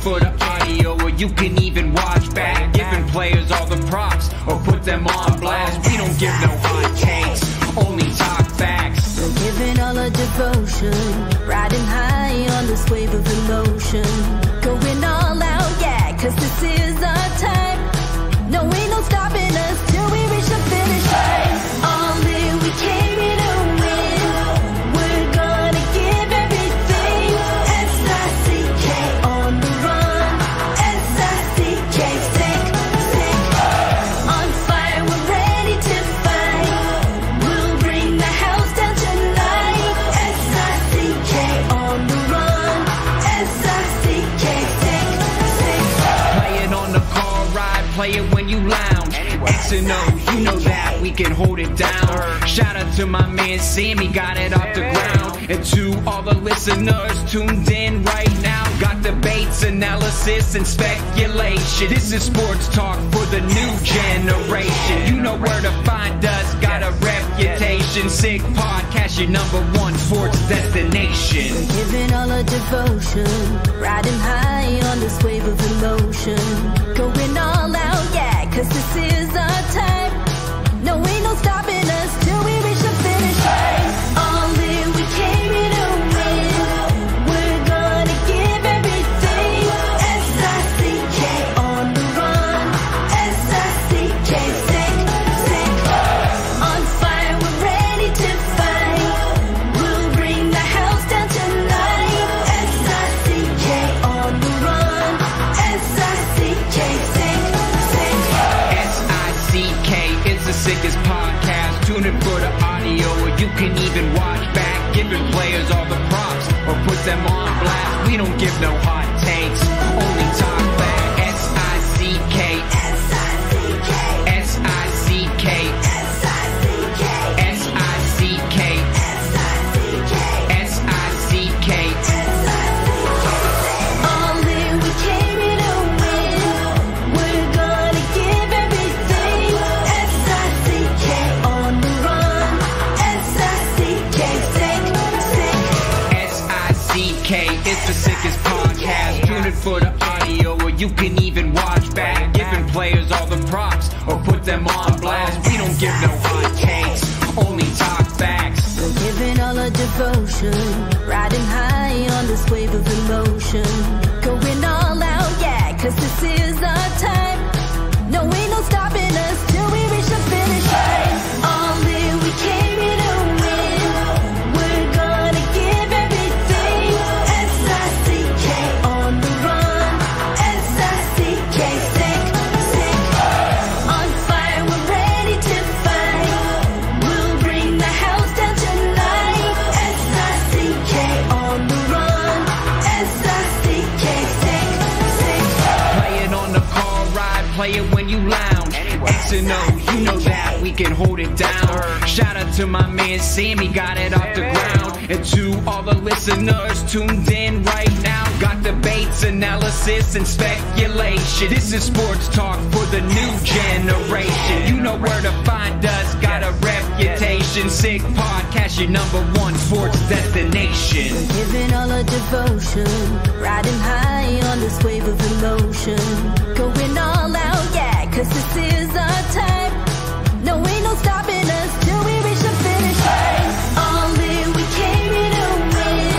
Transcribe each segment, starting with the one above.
for the audio, or you can even watch back. Giving players all the props, or put them on blast. We don't give no hot takes, only talk facts. We're giving all our devotion, riding high on this wave of emotion. Going all out, yeah, cause this is our time. No, ain't no stopping us till we reach the finish line. All in, we came here to win. We're gonna give everything. S-I-C-K on the run. S-I-C-K, sick, sick. On fire, we're ready to fight. We'll bring the house down tonight. S-I-C-K on the run. S-I-C-K, sick, sick. Playing on the car ride, play it when you lounge. X and O, you know that we can hold it down. Shout out to my man Sammy, got it off the ground. And to all the listeners tuned in right now, got debates, analysis, and speculation. This is sports talk for the new generation. You know where to find us, got a reputation. Sick podcast, your #1 sports destination. We're giving all our devotion, riding high on this wave of emotion. Going all out, yeah, cause this is our time. No, ain't no stopping us till we reach the finish line. All in, we came here to win. We're gonna give everything. S-I-C-K on the run. S-I-C-K, sick, sick. On fire, we're ready to fight. We'll bring the house down tonight. S-I-C-K on the run. S-I-C-K, sick, sick. S-I-C-K is the sickest podcast. Tune in for the audio, or you can even watch back. Giving players all the props, or put them on blast. We don't give no hot takes, only talk back. S-I-C-K, S-I-C-K, S-I-C-K, S-I-C-K, S-I-C-K, S-I-C-K, S-I-C-K. All in, we came here to win. We're gonna give everything. S-I-C-K on the run. S-I-C-K, sick, sick. S-I-C-K, it's the sickest podcast. Tune in for the audio, or you can even watch back. Giving players all the props, or put them on blast. We don't give no hot takes, only talk facts. We're giving all our devotion, riding high on this wave of emotion. Going all out, yeah, cause this is our time. No, ain't no stopping us till we reach the finish line. All in, we came here to win. We're gonna give everything. S-I-C-K on the run. S-I-C-K, sick, sick. On fire, we're ready to fight. We'll bring the house down tonight. S-I-C-K on the run. S-I-C-K, sick, sick. Playing on the car ride, play it when you lounge. X and O, you know that we can hold it down. Shout out to my man Sammy, got it off the ground. And to all the listeners tuned in right now, got debates, analysis, and speculation. This is sports talk for the new generation. You know where to find us, got a reputation. Sick podcast, your #1 sports destination. We're giving all our devotion, riding high on this wave of emotion. Going all out, yeah, cause this is our time. No, ain't no stopping us till we reach the finish line. All in, we came here to win.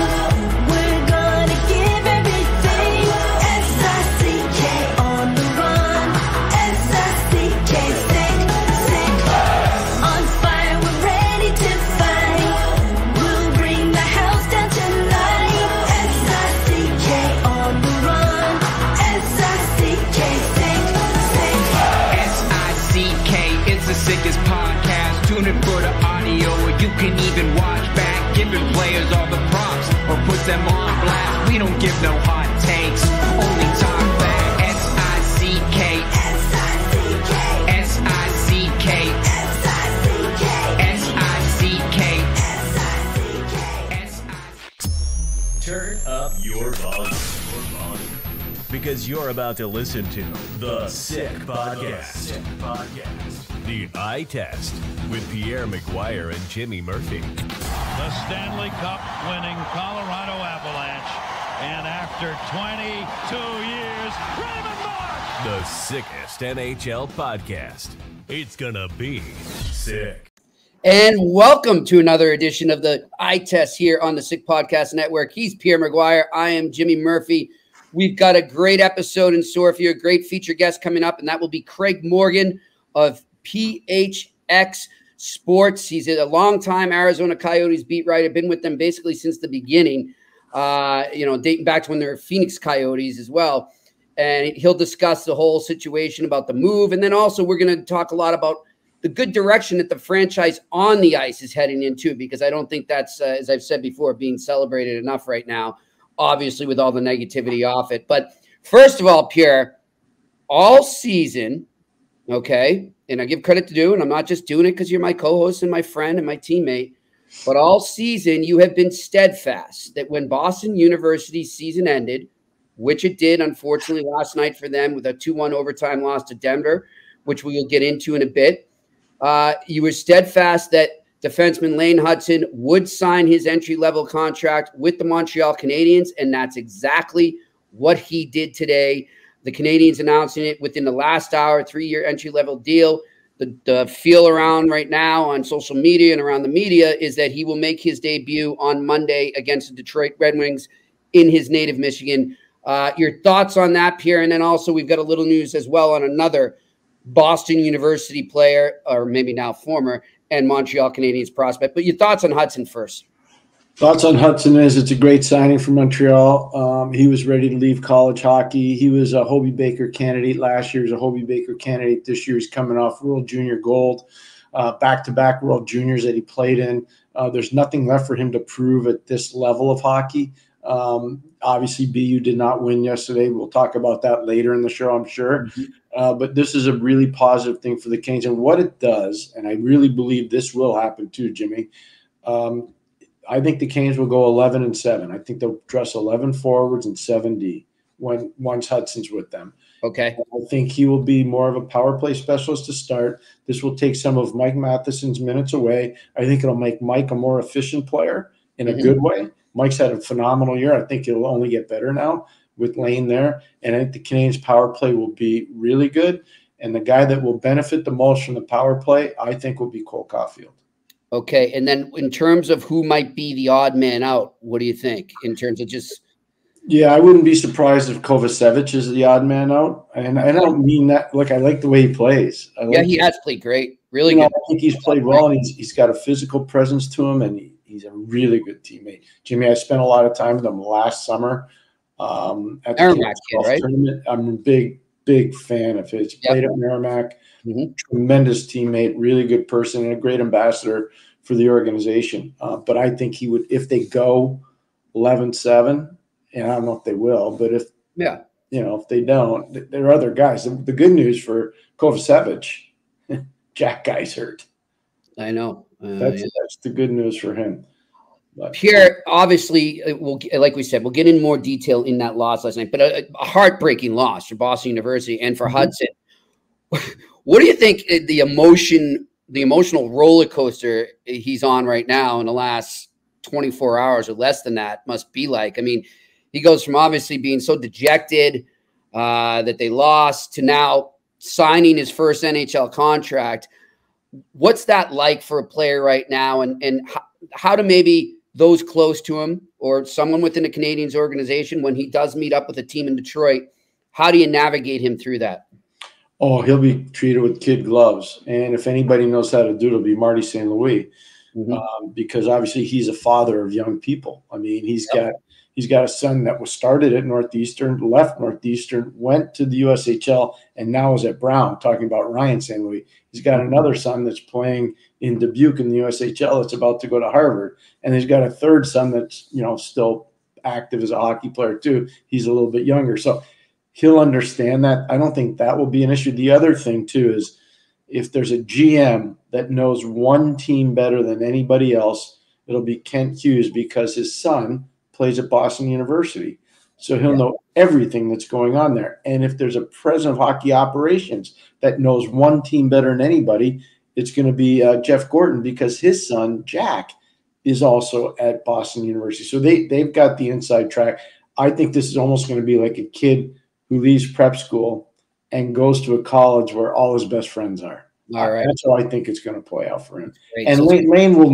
We're gonna give everything. S-I-C-K on the run. S-I-C-K, sick, sick. On fire, we're ready to fight. We'll bring the house down tonight. S-I-C-K on the run. S-I-C-K, sick, sick. S-I-C-K, it's the sickest podcast. Tune in for the audio, or you can even watch back. Giving players all the props, or put them on blast. We don't give no hot takes, only talk back. S-I-C-K, S-I-C-K, S-I-C-K, S-I-C-K, S-I-C-K, S-I-C-K. Turn up your volume. Because you're about to listen to The Sick Podcast. The Eye Test with Pierre, McGuire, and Jimmy Murphy. The Stanley Cup winning Colorado Avalanche And after 22 years, Raymond Mark! The sickest NHL podcast. It's gonna be sick. And welcome to another edition of the Eye Test here on the Sick Podcast Network. He's Pierre McGuire. I am Jimmy Murphy. We've got a great episode in store for you, a great feature guest coming up, and that will be Craig Morgan of PHX Sports. He's a longtime Arizona Coyotes beat writer, been with them basically since the beginning, dating back to when they were Phoenix Coyotes as well. And he'll discuss the whole situation about the move. And then also we're going to talk a lot about the good direction that the franchise on the ice is heading into, because I don't think that's, as I've said before, being celebrated enough right now, obviously with all the negativity off it. But first of all, Pierre, all season, okay, and I give credit to do, and I'm not just doing it because you're my co-host and my friend and my teammate, but all season you have been steadfast that when Boston University's season ended, which it did, unfortunately, last night for them with a 2-1 overtime loss to Denver, which we will get into in a bit, you were steadfast that defenseman Lane Hutson would sign his entry-level contract with the Montreal Canadiens, and that's exactly what he did today. The Canadiens announcing it within the last hour, 3-year entry-level deal. The feel around right now on social media and around the media is that he will make his debut on Monday against the Detroit Red Wings in his native Michigan. Your thoughts on that, Pierre? And then also we've got a little news as well on another Boston University player, or maybe now former, and Montreal Canadiens prospect. But your thoughts on Hutson first. Thoughts on Hutson is it's a great signing for Montreal. He was ready to leave college hockey. He was a Hobey Baker candidate last year. He's a Hobey Baker candidate this year. He's coming off World Junior Gold, back-to-back World Juniors that he played in. There's nothing left for him to prove at this level of hockey. Obviously, BU did not win yesterday. We'll talk about that later in the show, I'm sure. But this is a really positive thing for the Canes. And what it does, and I really believe this will happen too, Jimmy, I think the Canes will go 11-7. I think they'll dress 11 forwards and 7D once Hutson's with them. Okay. I think he will be more of a power play specialist to start. This will take some of Mike Matheson's minutes away. I think it'll make Mike a more efficient player in a good way. Mike's had a phenomenal year. I think he'll only get better now with Lane there. And I think the Canadiens' power play will be really good. And the guy that will benefit the most from the power play, I think, will be Cole Caulfield. Okay. And then in terms of who might be the odd man out, what do you think in terms of just – Yeah, I wouldn't be surprised if Kovacevic is the odd man out. And I don't mean that – look, I like the way he plays. He has played great. Really good. I think he's played well, and he's got a physical presence to him, and he's a really good teammate. Jimmy, I spent a lot of time with him last summer at the Merrimack kid, right? tournament. I'm a big fan of his. Played at Merrimack. Tremendous teammate, really good person, and a great ambassador for the organization. But I think he would, if they go 11-7, and I don't know if they will, but if they don't, there are other guys. The good news for Kovacevic, Jack Guy's hurt. I know. That's the good news for him. But Pierre, obviously, like we said, we'll get in more detail in that loss last night, but a heartbreaking loss for Boston University and for Hutson. What do you think the emotional roller coaster he's on right now in the last 24 hours or less than that must be like? I mean, he goes from obviously being so dejected that they lost to now signing his first NHL contract. What's that like for a player right now, and how do maybe those close to him or someone within the Canadiens organization, when he does meet up with a team in Detroit, how do you navigate him through that? Oh, he'll be treated with kid gloves. And if anybody knows how to do it, it'll be Marty St. Louis, because obviously he's a father of young people. I mean, he's got a son that was started at Northeastern, left Northeastern, went to the USHL, and now is at Brown, talking about Ryan St. Louis. He's got another son that's playing in Dubuque in the USHL that's about to go to Harvard. And he's got a third son that's, still active as a hockey player too. He's a little bit younger. So he'll understand that. I don't think that will be an issue. The other thing too is if there's a GM that knows one team better than anybody else, it'll be Kent Hughes, because his son plays at Boston University. So he'll know everything that's going on there. And if there's a president of hockey operations that knows one team better than anybody, it's going to be Jeff Gordon, because his son, Jack, is also at Boston University. So they've got the inside track. I think this is almost going to be like a kid who leaves prep school and goes to a college where all his best friends are. All right. That's how I think it's going to play out for him. Great. And So- Lane will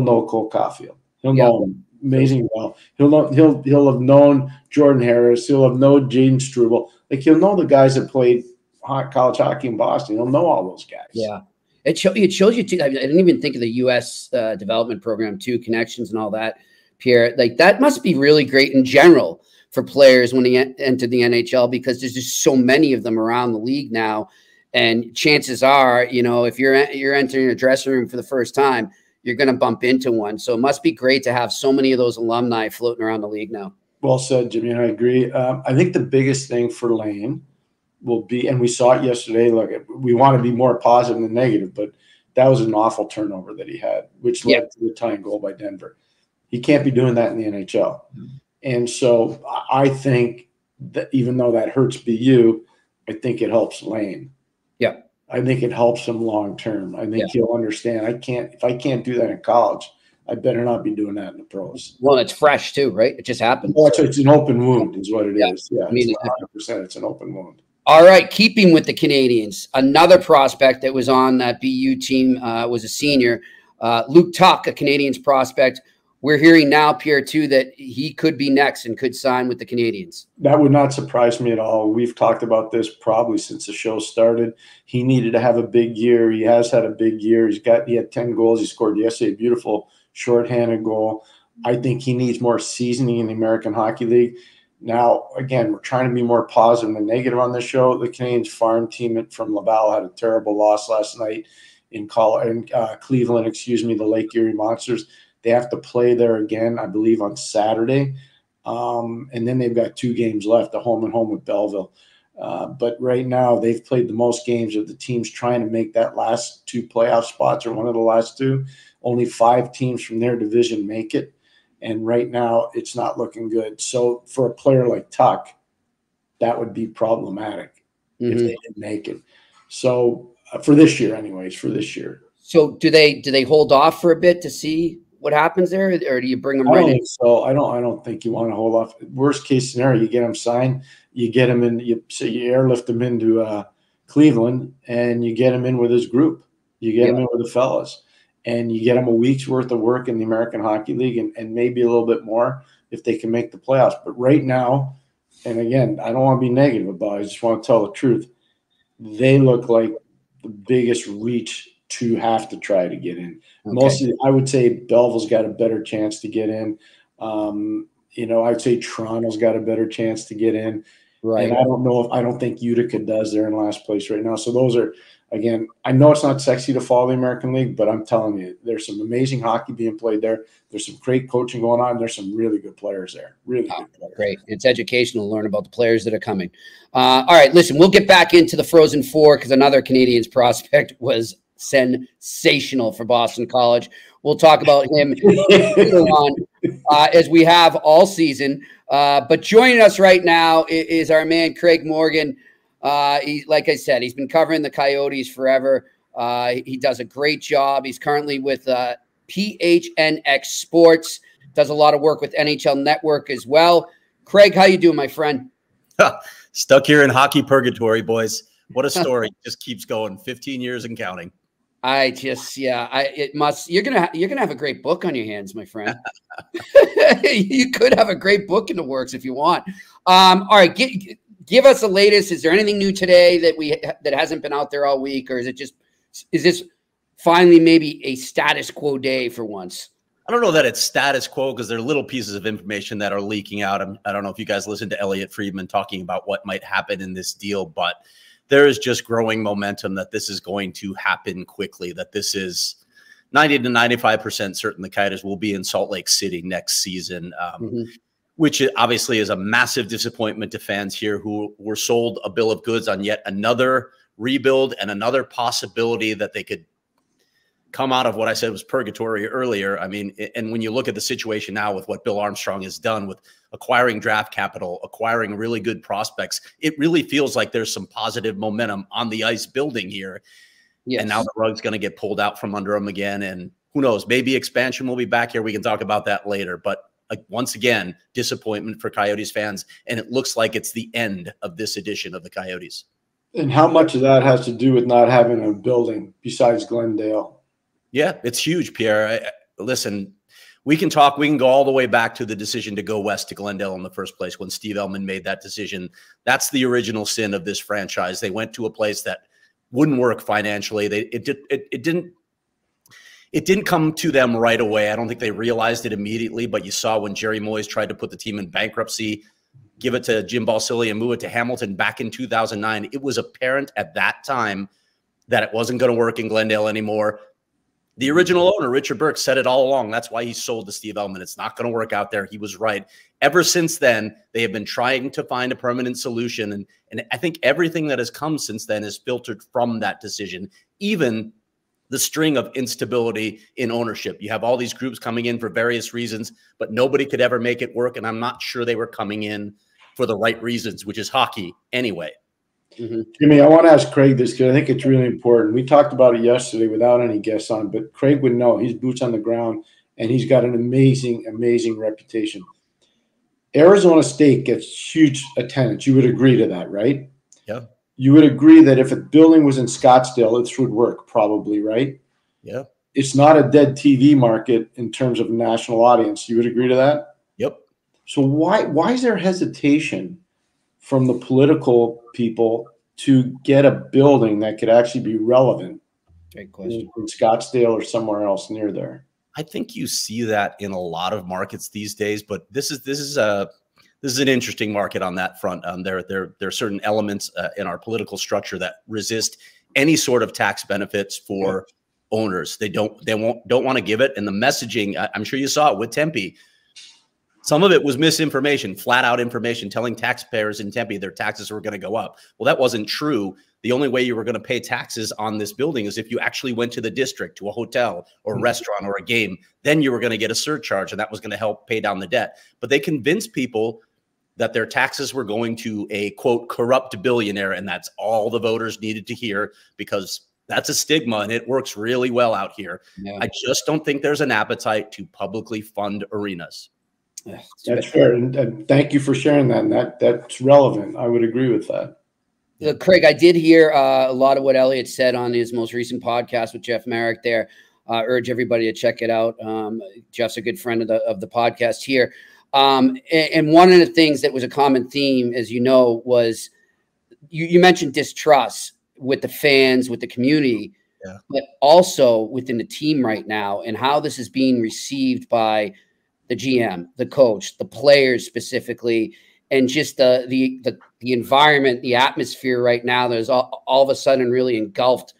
know Cole Caulfield. He'll know him amazing well. He'll have known Jordan Harris. He'll have known Jaden Struble. Like, he'll know the guys that played college hockey in Boston. He'll know all those guys. Yeah. It shows you too. I didn't even think of the U.S. Development program too, connections and all that, Pierre. Like, that must be really great in general for players when they enter the NHL, because there's just so many of them around the league now. And chances are, you know, if you're entering a dressing room for the first time, you're going to bump into one. So it must be great to have so many of those alumni floating around the league now. Well said, Jimmy, and I agree. I think the biggest thing for Lane will be, and we saw it yesterday, look, we want to be more positive than negative, but that was an awful turnover that he had, which led to the tying goal by Denver. He can't be doing that in the NHL. And so I think that even though that hurts BU, I think it helps Lane. Yeah. I think it helps him long term. I think he'll understand. If I can't do that in college, I better not be doing that in the pros. Well, it's fresh too, right? It just happened. Well, it's an open wound is what it is. Yeah, I mean, it's 100%. It's an open wound. All right, keeping with the Canadians, another prospect that was on that BU team was a senior, Luke Tuck, a Canadians prospect. We're hearing now, Pierre, too, that he could be next and could sign with the Canadians. That would not surprise me at all. We've talked about this probably since the show started. He needed to have a big year. He has had a big year. He had 10 goals. He scored yesterday, a beautiful shorthanded goal. I think he needs more seasoning in the American Hockey League. Now, again, we're trying to be more positive than negative on this show. The Canadians farm team from Laval had a terrible loss last night in Cleveland, the Lake Erie Monsters. They have to play there again, I believe, on Saturday. And then they've got 2 games left, a home and home with Belleville. But right now they've played the most games of the teams trying to make that last 2 playoff spots, or one of the last 2. Only 5 teams from their division make it. And right now it's not looking good. So for a player like Tuck, that would be problematic if they didn't make it. So for this year anyways, So do they hold off for a bit to see what happens there, or do you bring them right in? So I don't think you want to hold off. Worst case scenario, you get him signed, you get him in, you airlift him into Cleveland, and you get him in with his group. You get him in with the fellas, and you get him a week's worth of work in the American Hockey League, and maybe a little bit more if they can make the playoffs. But right now, and again, I don't want to be negative about it, I just want to tell the truth. They look like the biggest reach to have to try to get in. Okay. Mostly, I would say Belleville's got a better chance to get in. I'd say Toronto's got a better chance to get in. Right. And I don't think Utica does. They're in last place right now. So those are, again, I know it's not sexy to follow the American League, but I'm telling you, there's some amazing hockey being played there. There's some great coaching going on. There's some really good players there. Really good players. Great. It's educational to learn about the players that are coming. All right, listen, we'll get back into the Frozen Four because another Canadians prospect was sensational for Boston College. We'll talk about him on, as we have all season. But joining us right now is our man, Craig Morgan. Like I said, he's been covering the Coyotes forever. He does a great job. He's currently with PHNX Sports, does a lot of work with NHL Network as well. Craig, how you doing, my friend? Stuck here in hockey purgatory, boys. What a story. Just keeps going. 15 years and counting. You're gonna have a great book on your hands, my friend. You could have a great book in the works if you want. All right, give us the latest. Is there anything new today that hasn't been out there all week, or is this finally maybe a status quo day for once? I don't know that it's status quo because there are little pieces of information that are leaking out. I don't know if you guys listened to Elliot Friedman talking about what might happen in this deal, but there is just growing momentum that this is going to happen quickly, that this is 90 to 95% certain the Coyotes will be in Salt Lake City next season, which obviously is a massive disappointment to fans here who were sold a bill of goods on yet another rebuild and another possibility that they could come out of what I said was purgatory earlier. I mean, and when you look at the situation now with what Bill Armstrong has done with acquiring draft capital, acquiring really good prospects, it really feels like there's some positive momentum on the ice building here. Yes. And now the rug's going to get pulled out from under them again. And who knows, maybe expansion will be back here. We can talk about that later. But once again, disappointment for Coyotes fans. And it looks like it's the end of this edition of the Coyotes. And how much of that has to do with not having a building besides Glendale? Yeah, it's huge, Pierre. Listen, we can go all the way back to the decision to go west to Glendale in the first place when Steve Ellman made that decision. That's the original sin of this franchise. They went to a place that wouldn't work financially. It didn't come to them right away. I don't think they realized it immediately, but you saw when Jerry Moyes tried to put the team in bankruptcy, give it to Jim Balsillie and move it to Hamilton back in 2009. It was apparent at that time that it wasn't going to work in Glendale anymore. The original owner, Richard Burke, said it all along. That's why he sold to Steve Ellman. It's not going to work out there. He was right. Ever since then, they have been trying to find a permanent solution. And I think everything that has come since then is filtered from that decision, even the string of instability in ownership. You have all these groups coming in for various reasons, but nobody could ever make it work. And I'm not sure they were coming in for the right reasons, which is hockey anyway. Jimmy, I want to ask Craig this because I think it's really important. We talked about it yesterday without any guests on, but Craig would know. He's boots on the ground, and he's got an amazing, amazing reputation. Arizona State gets huge attendance. You would agree to that, right? Yeah. You would agree that if a building was in Scottsdale, it would work probably, right? Yeah. It's not a dead TV market in terms of national audience. You would agree to that? Yep. So why is there hesitation from the political people to get a building that could actually be relevant? Great question. In Scottsdale or somewhere else near there? I think you see that in a lot of markets these days, but this is an interesting market on that front. There are certain elements in our political structure that resist any sort of tax benefits for owners. They don't want to give it, and the messaging. I'm sure you saw it with Tempe. Some of it was misinformation, flat out information telling taxpayers in Tempe their taxes were going to go up. Well, that wasn't true. The only way you were going to pay taxes on this building is if you actually went to the district, to a hotel or a restaurant or a game. Then you were going to get a surcharge, and that was going to help pay down the debt. But they convinced people that their taxes were going to a, quote, corrupt billionaire, and that's all the voters needed to hear because that's a stigma, and it works really well out here. Yeah. I just don't think there's an appetite to publicly fund arenas. That's fair, and thank you for sharing that. And that's relevant. I would agree with that. Craig, I did hear a lot of what Elliot said on his most recent podcast with Jeff Marek there. Urge everybody to check it out. Jeff's a good friend of the podcast here. And one of the things that was a common theme, as you know, was you mentioned distrust with the fans, with the community, but also within the team right now, and how this is being received by the GM, the coach, the players specifically, and just the environment, the atmosphere right now. There's all of a sudden really engulfed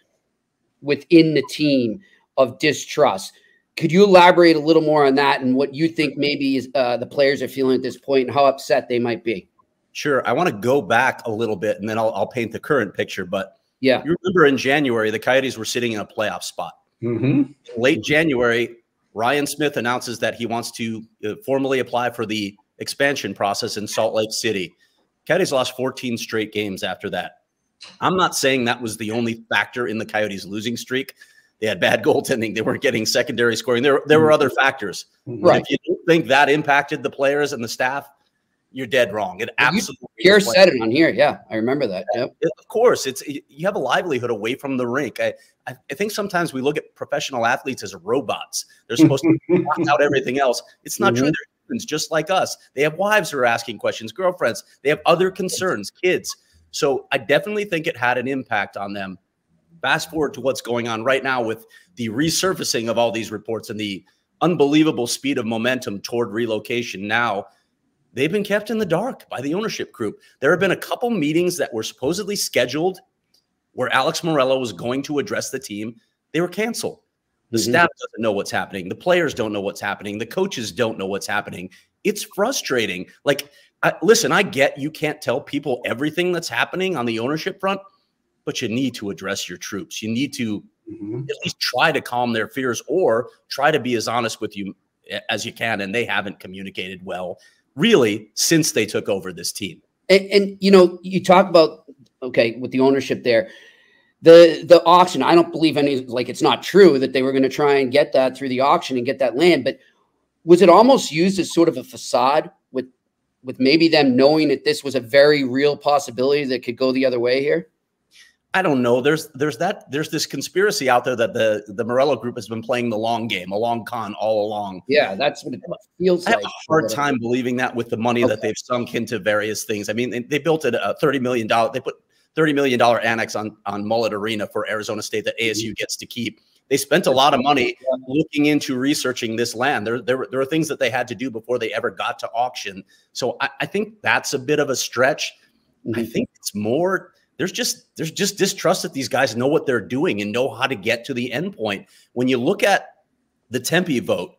within the team of distrust. Could you elaborate a little more on that and what you think maybe is, the players are feeling at this point and how upset they might be? Sure. I want to go back a little bit and then I'll paint the current picture. But yeah, you remember in January, the Coyotes were sitting in a playoff spot. Late January, Ryan Smith announces that he wants to formally apply for the expansion process in Salt Lake City. Coyotes lost 14 straight games after that. I'm not saying that was the only factor in the Coyotes losing streak. They had bad goaltending. They weren't getting secondary scoring. There were other factors. Right. If you don't think that impacted the players and the staff, you're dead wrong. It absolutely. Pierre said it on here. Yeah, I remember that. Yep. Of course, you have a livelihood away from the rink. I think sometimes we look at professional athletes as robots. They're supposed to block out everything else. It's not true. They're humans just like us. They have wives who are asking questions, girlfriends. They have other concerns, kids. So I definitely think it had an impact on them. Fast forward to what's going on right now with the resurfacing of all these reports and the unbelievable speed of momentum toward relocation. Now, they've been kept in the dark by the ownership group. There have been a couple meetings that were supposedly scheduled where Alex Morello was going to address the team. They were canceled. The staff doesn't know what's happening. The players don't know what's happening. The coaches don't know what's happening. It's frustrating. Like, listen, I get you can't tell people everything that's happening on the ownership front, but you need to address your troops. You need to at least try to calm their fears or try to be as honest with you as you can. And they haven't communicated well, really, since they took over this team. And you know, you talk about, okay, with the ownership there, the auction, I don't believe it's not true that they were going to try and get that through the auction and get that land. But was it almost used as sort of a facade with maybe them knowing that this was a very real possibility that could go the other way here? I don't know. There's this conspiracy out there that the Morello group has been playing the long game, a long con all along. Yeah, that's what it feels like. I have a hard time believing that with the money that they've sunk into various things. I mean, they built a $30 million. They put $30 million annex on Mullet Arena for Arizona State that ASU gets to keep. They spent a lot of money looking into researching this land. There were things that they had to do before they ever got to auction. So I think that's a bit of a stretch. I think it's more. There's just distrust that these guys know what they're doing and know how to get to the end point. When you look at the Tempe vote,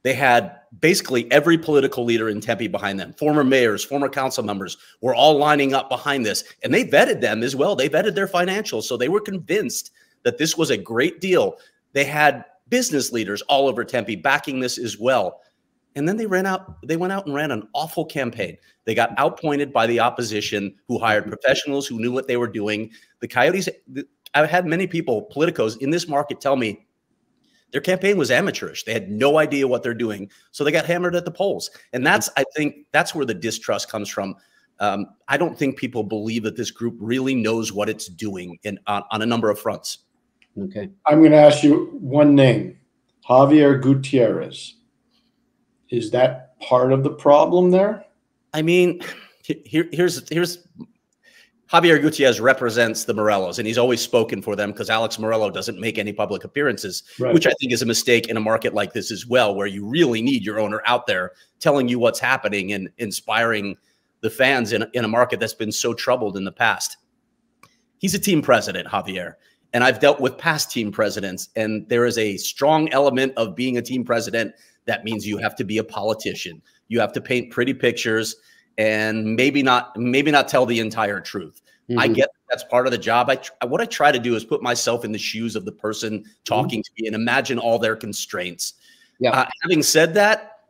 they had basically every political leader in Tempe behind them. Former mayors, former council members were all lining up behind this, and they vetted them as well. They vetted their financials, so they were convinced that this was a great deal. They had business leaders all over Tempe backing this as well. And then they went out and ran an awful campaign. They got outpointed by the opposition, who hired professionals who knew what they were doing. The Coyotes, I've had many people, politicos in this market, tell me their campaign was amateurish. They had no idea what they're doing. So they got hammered at the polls. And I think that's where the distrust comes from. I don't think people believe that this group really knows what it's doing on a number of fronts. Okay. I'm going to ask you one name, Javier Gutierrez. Is that part of the problem there? I mean, here's Javier Gutierrez represents the Morellos, and he's always spoken for them because Alex Morello doesn't make any public appearances, which I think is a mistake in a market like this as well, where you really need your owner out there telling you what's happening and inspiring the fans in a market that's been so troubled in the past. He's a team president, Javier, and I've dealt with past team presidents, and there is a strong element of being a team president. That means you have to be a politician. You have to paint pretty pictures and maybe not tell the entire truth. I get that's part of the job. What I try to do is put myself in the shoes of the person talking to me and imagine all their constraints. Having said that,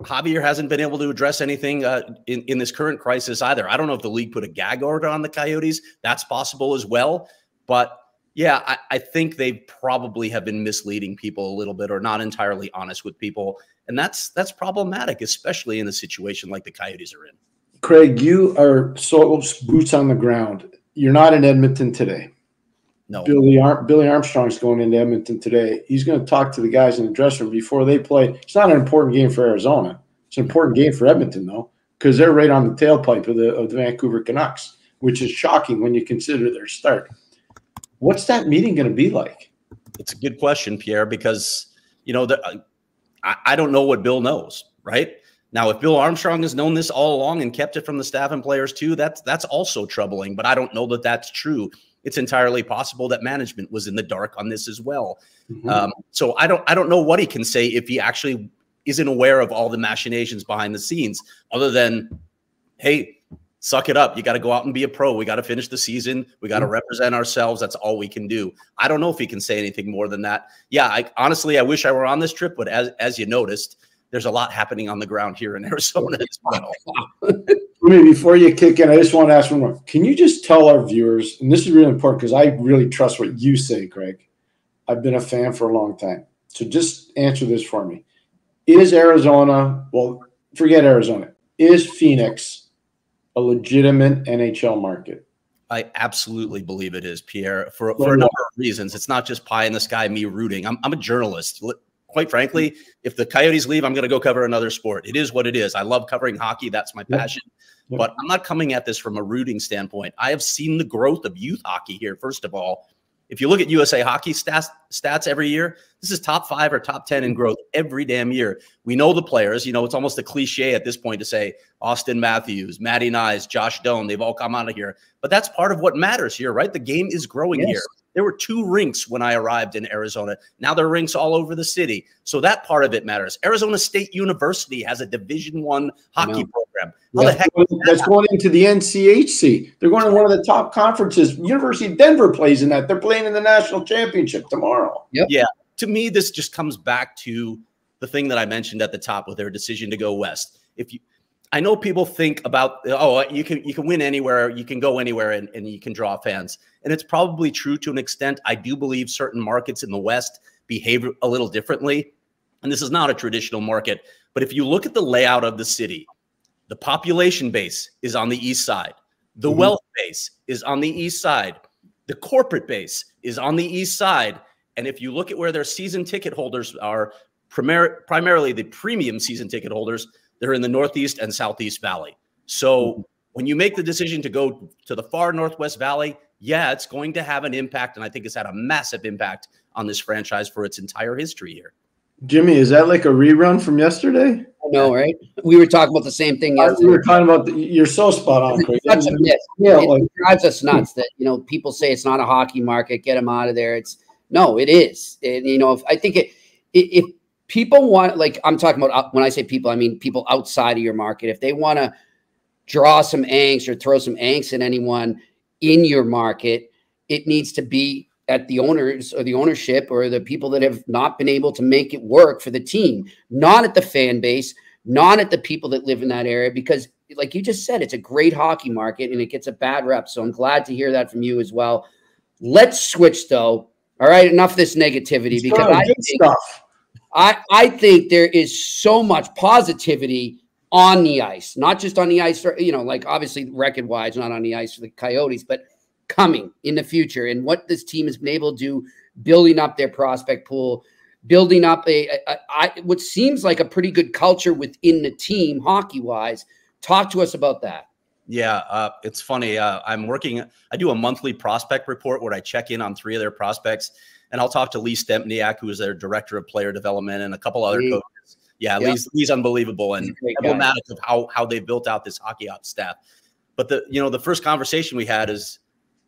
Javier hasn't been able to address anything in this current crisis either. I don't know if the league put a gag order on the Coyotes. That's possible as well. But yeah, I think they probably have been misleading people a little bit or not entirely honest with people. And that's problematic, especially in a situation like the Coyotes are in. Craig, you are so boots on the ground. You're not in Edmonton today. No. Billy Armstrong's going into Edmonton today. He's going to talk to the guys in the dressing room before they play. It's not an important game for Arizona. It's an important game for Edmonton, though, because they're right on the tailpipe of the Vancouver Canucks, which is shocking when you consider their start. What's that meeting going to be like? It's a good question, Pierre, because, you know, I don't know what Bill knows, right? Now, if Bill Armstrong has known this all along and kept it from the staff and players too, that's also troubling, but I don't know that that's true. It's entirely possible that management was in the dark on this as well. So I don't know what he can say if he actually isn't aware of all the machinations behind the scenes, other than, hey, suck it up. You got to go out and be a pro. We got to finish the season. We got to represent ourselves. That's all we can do. I don't know if he can say anything more than that. Yeah, honestly, I wish I were on this trip, but as you noticed, there's a lot happening on the ground here in Arizona as well. Before you kick in, I just want to ask one more. Can you just tell our viewers, and this is really important because I really trust what you say, Craig. I've been a fan for a long time. So just answer this for me. Is Arizona, well, forget Arizona, is Phoenix a legitimate NHL market? I absolutely believe it is, Pierre, for a number of reasons. It's not just pie in the sky, me rooting. I'm a journalist. Quite frankly, if the Coyotes leave, I'm going to go cover another sport. It is what it is. I love covering hockey. That's my passion. But I'm not coming at this from a rooting standpoint. I have seen the growth of youth hockey here, first of all. If you look at USA Hockey stats every year, this is top 5 or top 10 in growth every damn year. We know the players. You know, it's almost a cliche at this point to say Austin Matthews, Matty Nyes, Josh Doan, they've all come out of here. But that's part of what matters here, right? The game is growing here. There were 2 rinks when I arrived in Arizona. Now there are rinks all over the city. So that part of it matters. Arizona State University has a Division I hockey program. How the heck that's going into the NCHC. They're going to one of the top conferences. University of Denver plays in that. They're playing in the national championship tomorrow. Yeah. To me, this just comes back to the thing that I mentioned at the top with their decision to go west. I know people think about, oh, you can win anywhere, you can go anywhere, and you can draw fans. And it's probably true to an extent. I do believe certain markets in the West behave a little differently. and this is not a traditional market, but if you look at the layout of the city, the population base is on the east side. The wealth base is on the east side. The corporate base is on the east side. And if you look at where their season ticket holders are, primarily the premium season ticket holders, they're in the Northeast and Southeast Valley. So when you make the decision to go to the far Northwest Valley, yeah, it's going to have an impact. And I think it's had a massive impact on this franchise for its entire history here. Jimmy, is that like a rerun from yesterday? I know, right? We were talking about the same thing yesterday. We were talking about you're so spot on, Craig. Such a myth. It drives us nuts that, you know, people say it's not a hockey market, get them out of there. No, it is. And, you know, I think if people want, like I'm talking about, when I say people, I mean people outside of your market. If they want to draw some angst or throw some angst at anyone in your market, it needs to be at the owners or the ownership or the people that have not been able to make it work for the team, not at the fan base, not at the people that live in that area, because like you just said, it's a great hockey market and it gets a bad rep. So I'm glad to hear that from you as well. Let's switch though. All right. Enough of this negativity, because I think there is so much positivity on the ice, not just on the ice, you know, like obviously record wise, not on the ice for the Coyotes, but coming in the future and what this team has been able to do, building up their prospect pool, building up what seems like a pretty good culture within the team hockey wise. Talk to us about that. Yeah, it's funny. I do a monthly prospect report where I check in on 3 of their prospects, and I'll talk to Lee Stempniak, who is their director of player development, and a couple other coaches. Yeah, yep. Lee's unbelievable and emblematic of how they built out this hockey ops staff. But the first conversation we had is,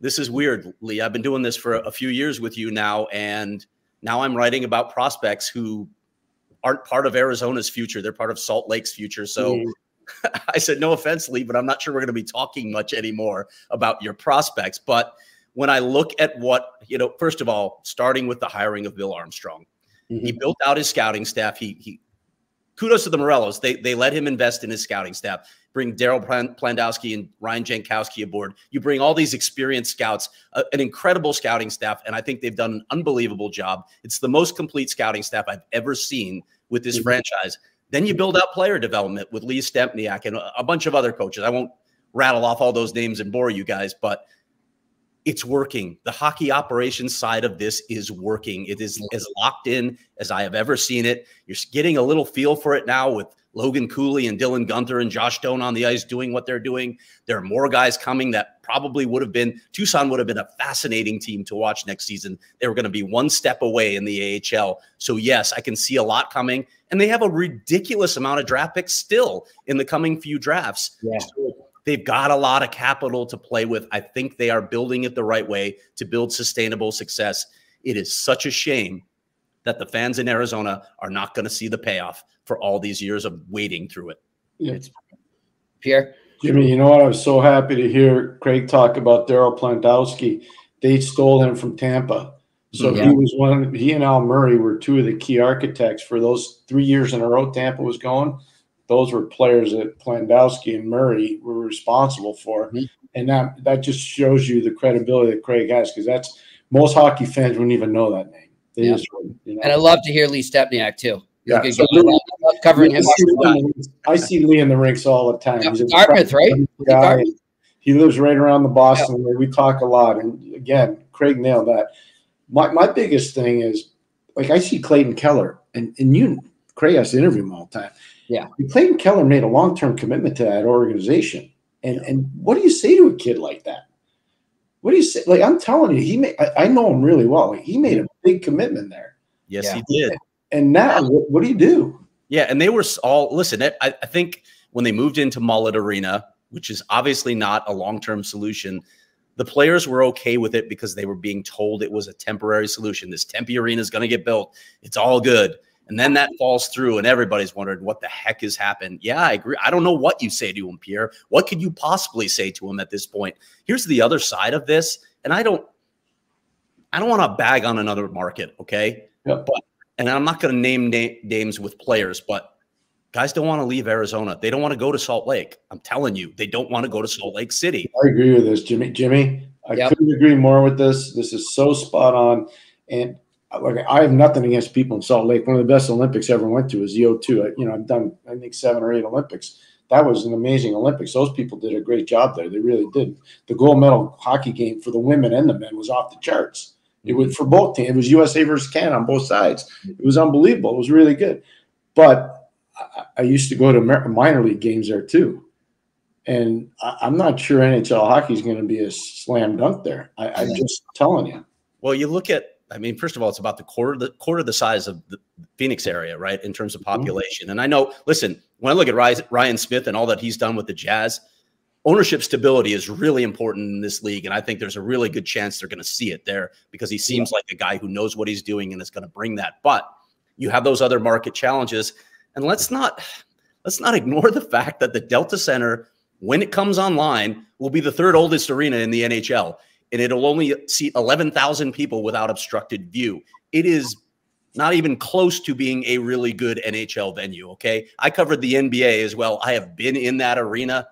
this is weird, Lee. I've been doing this for a few years with you now, and now I'm writing about prospects who aren't part of Arizona's future. They're part of Salt Lake's future. So I said, no offense, Lee, but I'm not sure we're going to be talking much anymore about your prospects. But when I look at what, first of all, starting with the hiring of Bill Armstrong, he built out his scouting staff. He kudos to the Morellos. They let him invest in his scouting staff. Bring Daryl Plandowski and Ryan Jankowski aboard. You bring all these experienced scouts, an incredible scouting staff, and I think they've done an unbelievable job. It's the most complete scouting staff I've ever seen with this franchise. Then you build out player development with Lee Stempniak and a bunch of other coaches. I won't rattle off all those names and bore you guys, but it's working. The hockey operations side of this is working. It is as locked in as I have ever seen it. You're getting a little feel for it now with Logan Cooley and Dylan Gunther and Josh Stone on the ice doing what they're doing. There are more guys coming that probably Tucson would have been a fascinating team to watch next season. They were going to be one step away in the AHL. So yes, I can see a lot coming, and they have a ridiculous amount of draft picks still in the coming few drafts. Yeah. So they've got a lot of capital to play with. I think they are building it the right way to build sustainable success. It is such a shame that the fans in Arizona are not going to see the payoff for all these years of waiting through it. Yeah. Pierre? Jimmy, you know what? I was so happy to hear Craig talk about Daryl Plandowski. They stole him from Tampa. So he and Al Murray were 2 of the key architects for those 3 years in a row Tampa was going. Those were players that Plandowski and Murray were responsible for. And that just shows you the credibility that Craig has, because most hockey fans wouldn't even know that name. They just wouldn't, And I love to hear Lee Stempniak too. Yeah, so I love covering him. I see Lee in the rinks all the time. He's a Dartmouth, right? Guy. He lives right around the Boston area. We talk a lot. And again, Craig nailed that. My biggest thing is, like, I see Clayton Keller, and Craig has to interview him all the time. Yeah. Clayton Keller made a long-term commitment to that organization. And what do you say to a kid like that? What do you say? Like, I'm telling you, I know him really well. Like, he made a big commitment there. Yes, he did. And now, what do you do? Yeah, and they were all – listen, I think when they moved into Mullet Arena, which is obviously not a long-term solution, the players were okay with it because they were being told it was a temporary solution. This Tempe Arena is going to get built. It's all good. And then that falls through, and everybody's wondering what the heck has happened. Yeah, I agree. I don't know what you say to him, Pierre. What could you possibly say to him at this point? Here's the other side of this, and I don't want to bag on another market, okay? Yep. And I'm not going to name names with players, but guys don't want to leave Arizona. They don't want to go to Salt Lake. I'm telling you, they don't want to go to Salt Lake City. I agree with this, Jimmy. I couldn't agree more with this. This is so spot on. And Like, I have nothing against people in Salt Lake. One of the best Olympics I ever went to was the O2. I've done, I think, 7 or 8 Olympics. That was an amazing Olympics. Those people did a great job there. They really did. The gold medal hockey game for the women and the men was off the charts. It was for both teams. It was USA versus Canada on both sides. It was unbelievable. It was really good. But I used to go to minor league games there too. And I'm not sure NHL hockey is going to be a slam dunk there. I'm just telling you. Well, you look at, I mean, first of all, it's about the quarter of the size of the Phoenix area, right, in terms of population. And I know, listen, when I look at Ryan Smith and all that he's done with the Jazz, ownership stability is really important in this league. And I think there's a really good chance they're going to see it there because he seems like a guy who knows what he's doing and is going to bring that. But you have those other market challenges. And let's not ignore the fact that the Delta Center, when it comes online, will be the 3rd oldest arena in the NHL. And it'll only seat 11,000 people without obstructed view. It is not even close to being a really good NHL venue, okay? I covered the NBA as well. I have been in that arena.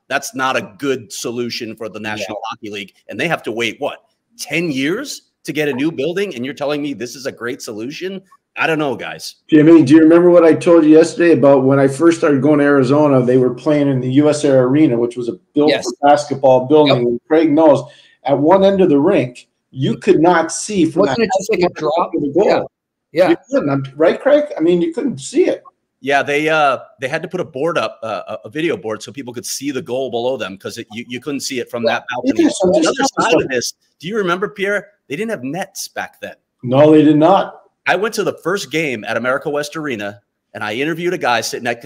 That's not a good solution for the National Hockey League. And they have to wait, what, 10 years to get a new building? And you're telling me this is a great solution? I don't know, guys. Jimmy, do you remember what I told you yesterday about when I first started going to Arizona? They were playing in the USA Arena, which was a built for basketball building. Yep. And Craig knows, at one end of the rink, you could not see from Wasn't it just like a drop of the goal. Yeah. You couldn't, right, Craig? I mean, you couldn't see it. Yeah, they had to put a board up, a video board, so people could see the goal below them because you couldn't see it from that balcony. On the other side of this, do you remember, Pierre? They didn't have nets back then. No, they did not. I went to the first game at America West Arena, and I interviewed a guy sitting at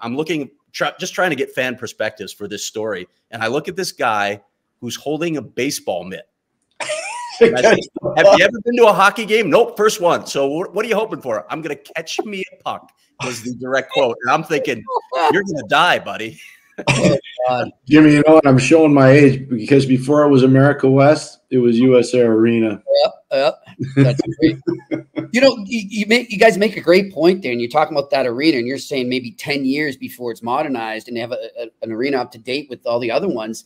I'm looking, just trying to get fan perspectives for this story. And I look at this guy who's holding a baseball mitt. Have you ever been to a hockey game? Nope, first one. So what are you hoping for? I'm going to catch me a puck was the direct quote. And I'm thinking, you're going to die, buddy. Oh, God. Jimmy, you know what? I'm showing my age because before it was America West, it was USA Arena. Yep. That's great. You know, you guys make a great point there, and you're talking about that arena, and you're saying maybe 10 years before it's modernized and they have an arena up to date with all the other ones.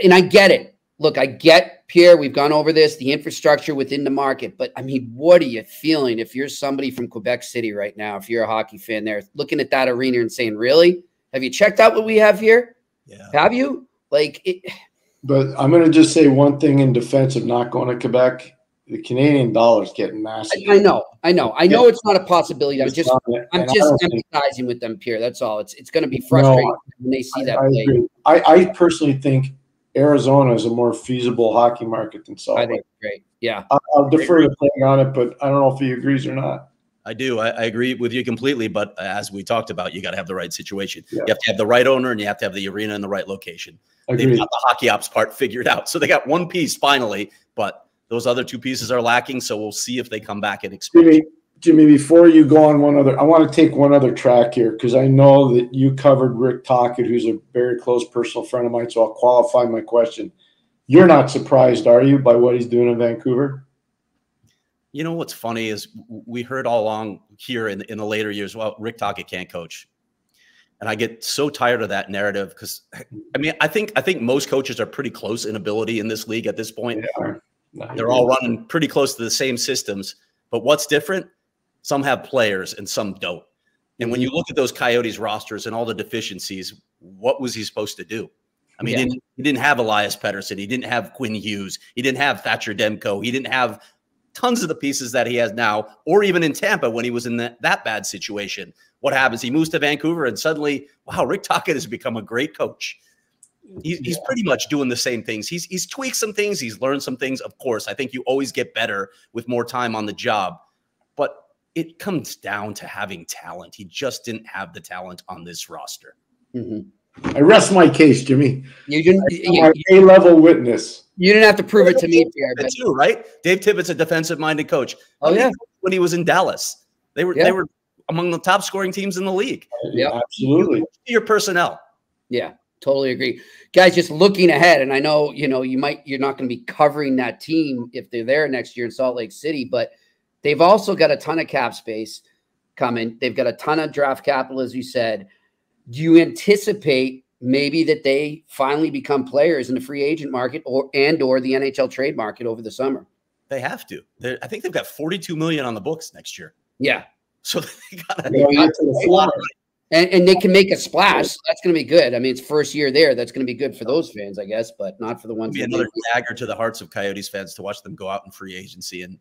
And I get it. Look, I get, Pierre, we've gone over this, the infrastructure within the market. But, I mean, what are you feeling if you're somebody from Quebec City right now, if you're a hockey fan there, looking at that arena and saying, really? Have you checked out what we have here? Yeah. Have you? Like it. But I'm going to just say one thing in defense of not going to Quebec. The Canadian dollar's getting massive. I know it's not a possibility. I'm just empathizing with them, Pierre. That's all. It's going to be frustrating when they see that play. I personally think Arizona is a more feasible hockey market than Salt Lake. I think great. Yeah. I'll defer to playing on it, but I don't know if he agrees or not. I do. I agree with you completely. But as we talked about, you got to have the right situation. Yeah. You have to have the right owner, and you have to have the arena in the right location. Agreed. They've got the hockey ops part figured out. So they got one piece finally, but those other two pieces are lacking. So we'll see if they come back and expand. Jimmy, before you go on I want to take one other track here because I know that you covered Rick Tocchet, who's a very close personal friend of mine. So I'll qualify my question. You're not surprised, are you, by what he's doing in Vancouver? You know what's funny is we heard all along here in the later years, well, Rick Tocchet can't coach. And I get so tired of that narrative because, I mean, I think most coaches are pretty close in ability in this league at this point. They're all running pretty close to the same systems. But what's different? Some have players and some don't. And when you look at those Coyotes rosters and all the deficiencies, what was he supposed to do? I mean, he didn't have Elias Pettersson. He didn't have Quinn Hughes. He didn't have Thatcher Demko. He didn't have tons of the pieces that he has now, or even in Tampa when he was in that bad situation. What happens? He moves to Vancouver and suddenly, wow, Rick Tocchet has become a great coach. He's pretty much doing the same things. He's tweaked some things. He's learned some things. Of course, I think you always get better with more time on the job. But it comes down to having talent. He just didn't have the talent on this roster. I rest my case, Jimmy. You didn't. A-level witness. You didn't have to prove it to me, Pierre. Too, right? Dave Tippett's a defensive-minded coach. Oh yeah. When he was in Dallas, they were among the top scoring teams in the league. Yeah, absolutely. Your personnel. Yeah, totally agree, guys. Just looking ahead, and I know you're not going to be covering that team if they're there next year in Salt Lake City, but they've also got a ton of cap space coming. They've got a ton of draft capital, as you said. Do you anticipate maybe that they finally become players in the free agent market or the NHL trade market over the summer? They have to. I think they've got $42 million on the books next year. Yeah. So they got and they can make a splash. So that's going to be good. I mean, it's first year there. That's going to be good for those fans, I guess, but not for the ones. Be another dagger to the hearts of Coyotes fans to watch them go out in free agency and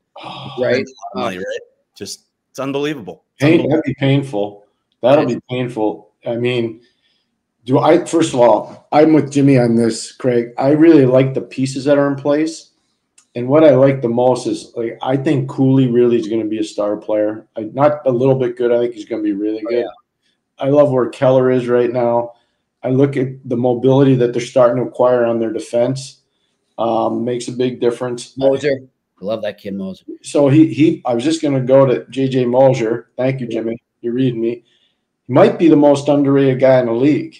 right, money, right? Just it's unbelievable. That'd be painful. That'll be painful. I mean, first of all, I'm with Jimmy on this, Craig. I really like the pieces that are in place. And what I like the most is, like, I think Cooley really is going to be a star player. Not a little bit good. I think he's going to be really good. Yeah. I love where Keller is right now. I look at the mobility that they're starting to acquire on their defense. Makes a big difference. Moser. I love that kid, Moser. So I was just going to go to J.J. Moser. Thank you, Jimmy. You're reading me. He might be the most underrated guy in the league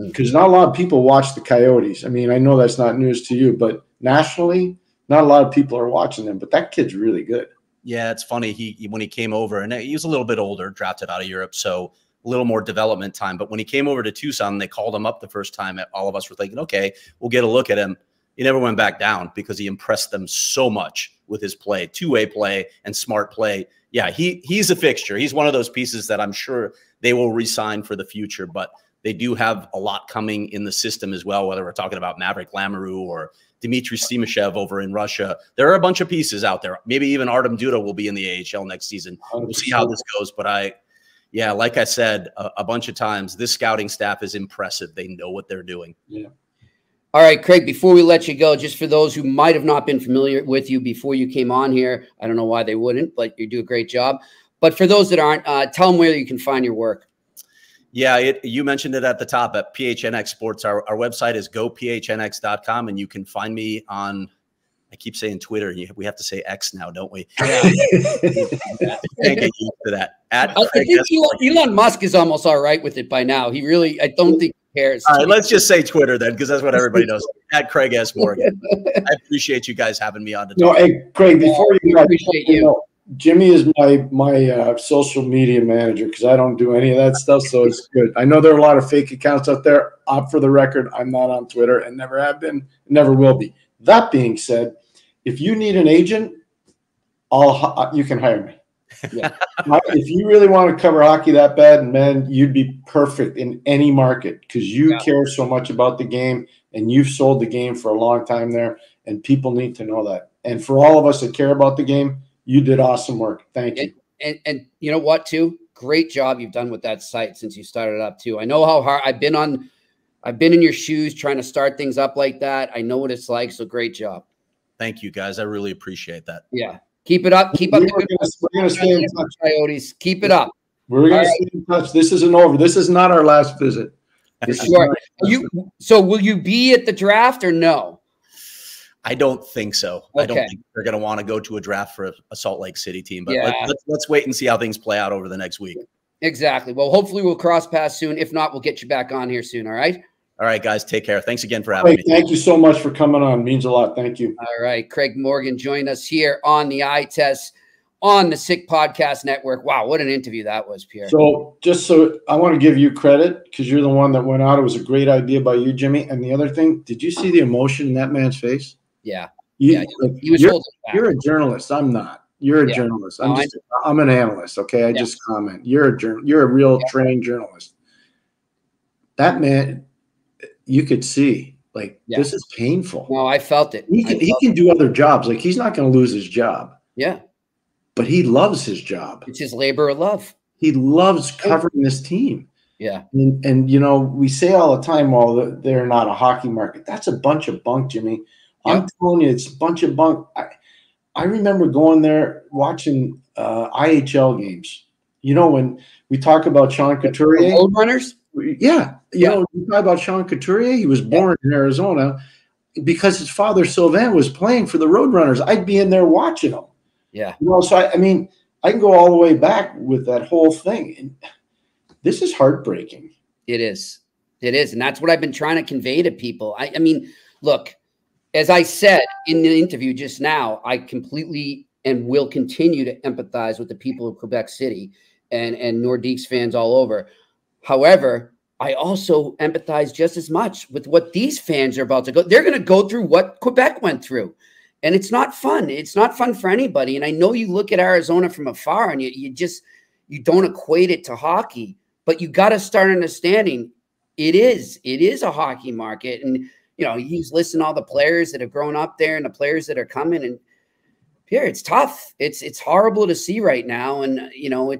because not a lot of people watch the Coyotes. I mean, I know that's not news to you, but nationally, not a lot of people are watching them, but that kid's really good. Yeah, it's funny. When he came over, and he was a little bit older, drafted out of Europe, so a little more development time. But when he came over to Tucson, they called him up the first time. All of us were thinking, okay, we'll get a look at him. He never went back down because he impressed them so much with his play, two-way play and smart play. Yeah, he's a fixture. He's one of those pieces that I'm sure they will re-sign for the future, but they do have a lot coming in the system as well, whether we're talking about Maverick Lamoureux or Dmitry Stimashev over in Russia. There are a bunch of pieces out there. Maybe even Artem Duda will be in the AHL next season. 100%. We'll see how this goes. But like I said a bunch of times, this scouting staff is impressive. They know what they're doing. Yeah. All right, Craig, before we let you go, just for those who might have not been familiar with you before you came on here, I don't know why they wouldn't, but you do a great job. But for those that aren't, tell them where you can find your work. Yeah, you mentioned it at the top at PHNX Sports. Our website is gophnx.com, and you can find me on, I keep saying Twitter. We have to say X now, don't we? Yeah. Can't get used to that. I think Elon Musk is almost all right with it by now. I don't think he cares. All right, let's just say Twitter then, because that's what everybody knows. At Craig S. Morgan. I appreciate you guys having me on today. No, hey, Craig, before you go, appreciate you. Jimmy is my social media manager because I don't do any of that stuff, so it's good. I know there are a lot of fake accounts out there. For the record, I'm not on Twitter and never have been, never will be. That being said, if you need an agent, you can hire me. Yeah. If you really want to cover hockey that bad, man, you'd be perfect in any market because you care so much about the game and you've sold the game for a long time there, and people need to know that. And for all of us that care about the game, you did awesome work. Thank you. And you know what, too? Great job you've done with that site since you started up, too. I know how hard I've been in your shoes trying to start things up like that. I know what it's like. So great job. Thank you, guys. I really appreciate that. Yeah. Keep it up. Keep up. We're going to stay in touch. Coyotes. Keep it up. We're going to stay in touch. This isn't over. This is not our last visit. Sure. So will you be at the draft or no? I don't think so. Okay. I don't think they're going to want to go to a draft for a Salt Lake City team. But let's wait and see how things play out over the next week. Exactly. Well, hopefully we'll cross paths soon. If not, we'll get you back on here soon. All right? All right, guys. Take care. Thanks again for having me. Thank you so much for coming on. It means a lot. Thank you. All right. Craig Morgan joined us here on the Eye Test on the Sick Podcast Network. Wow, what an interview that was, Pierre. So I want to give you credit because you're the one that went out. It was a great idea by you, Jimmy. And the other thing, did you see the emotion in that man's face? Yeah. He was holding back. You're a journalist. I'm not. You're a journalist. I'm an analyst. Okay. I just comment. You're a real trained journalist. That man, you could see this is painful. No, I felt it. He can do other jobs. Like he's not going to lose his job. Yeah. But he loves his job. It's his labor of love. He loves covering this team. Yeah. And we say all the time, they're not a hockey market. That's a bunch of bunk, Jimmy. I'm telling you, it's a bunch of bunk. I remember going there watching IHL games. When we talk about Sean Couturier. Road runners? Yeah. You know, we talk about Sean Couturier. He was born in Arizona because his father, Sylvain, was playing for the Roadrunners. I'd be in there watching them. Yeah. So, I can go all the way back with that whole thing. And this is heartbreaking. It is. It is. And that's what I've been trying to convey to people. I mean, look, as I said in the interview just now, I completely and will continue to empathize with the people of Quebec City and Nordiques fans all over. However, I also empathize just as much with what these fans are about to go. They're going to go through what Quebec went through. And it's not fun. It's not fun for anybody. And I know you look at Arizona from afar and you don't equate it to hockey, but you got to start understanding it is a hockey market. And, you know, you listen to all the players that have grown up there and the players that are coming, and Pierre, it's tough. It's horrible to see right now. And, you know,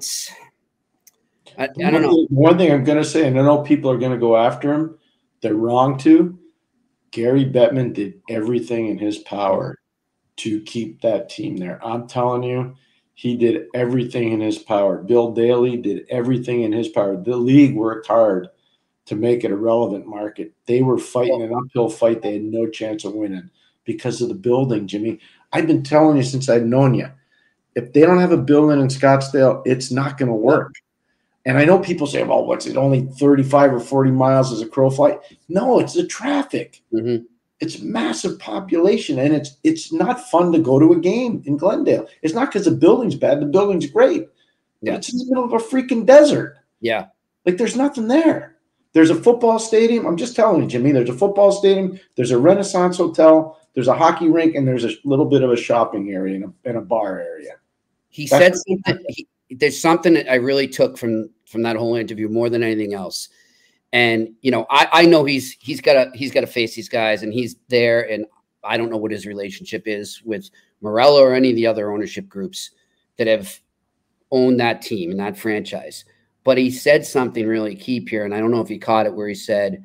I don't know. One thing I'm going to say, and I know people are going to go after him, they're wrong to. Gary Bettman did everything in his power to keep that team there. I'm telling you, he did everything in his power. Bill Daly did everything in his power. The league worked hard to make it a relevant market. They were fighting an uphill fight. They had no chance of winning because of the building, Jimmy. I've been telling you since I've known you, if they don't have a building in Scottsdale, it's not going to work. And I know people say, well, what's it, only 35 or 40 miles as a crow flight? No, it's the traffic. Mm-hmm. It's massive population, and it's not fun to go to a game in Glendale. It's not because the building's bad. The building's great. Yeah. It's in the middle of a freaking desert. Yeah. Like, there's nothing there. There's a football stadium. I'm just telling you, Jimmy, there's a football stadium. There's a Renaissance hotel. There's a hockey rink, and there's a little bit of a shopping area and a bar area. He said something. There's something that I really took from that whole interview more than anything else. And, you know, I know he's got to face these guys, and he's there. And I don't know what his relationship is with Morello or any of the other ownership groups that have owned that team and that franchise. But he said something really key here, and I don't know if you caught it, where he said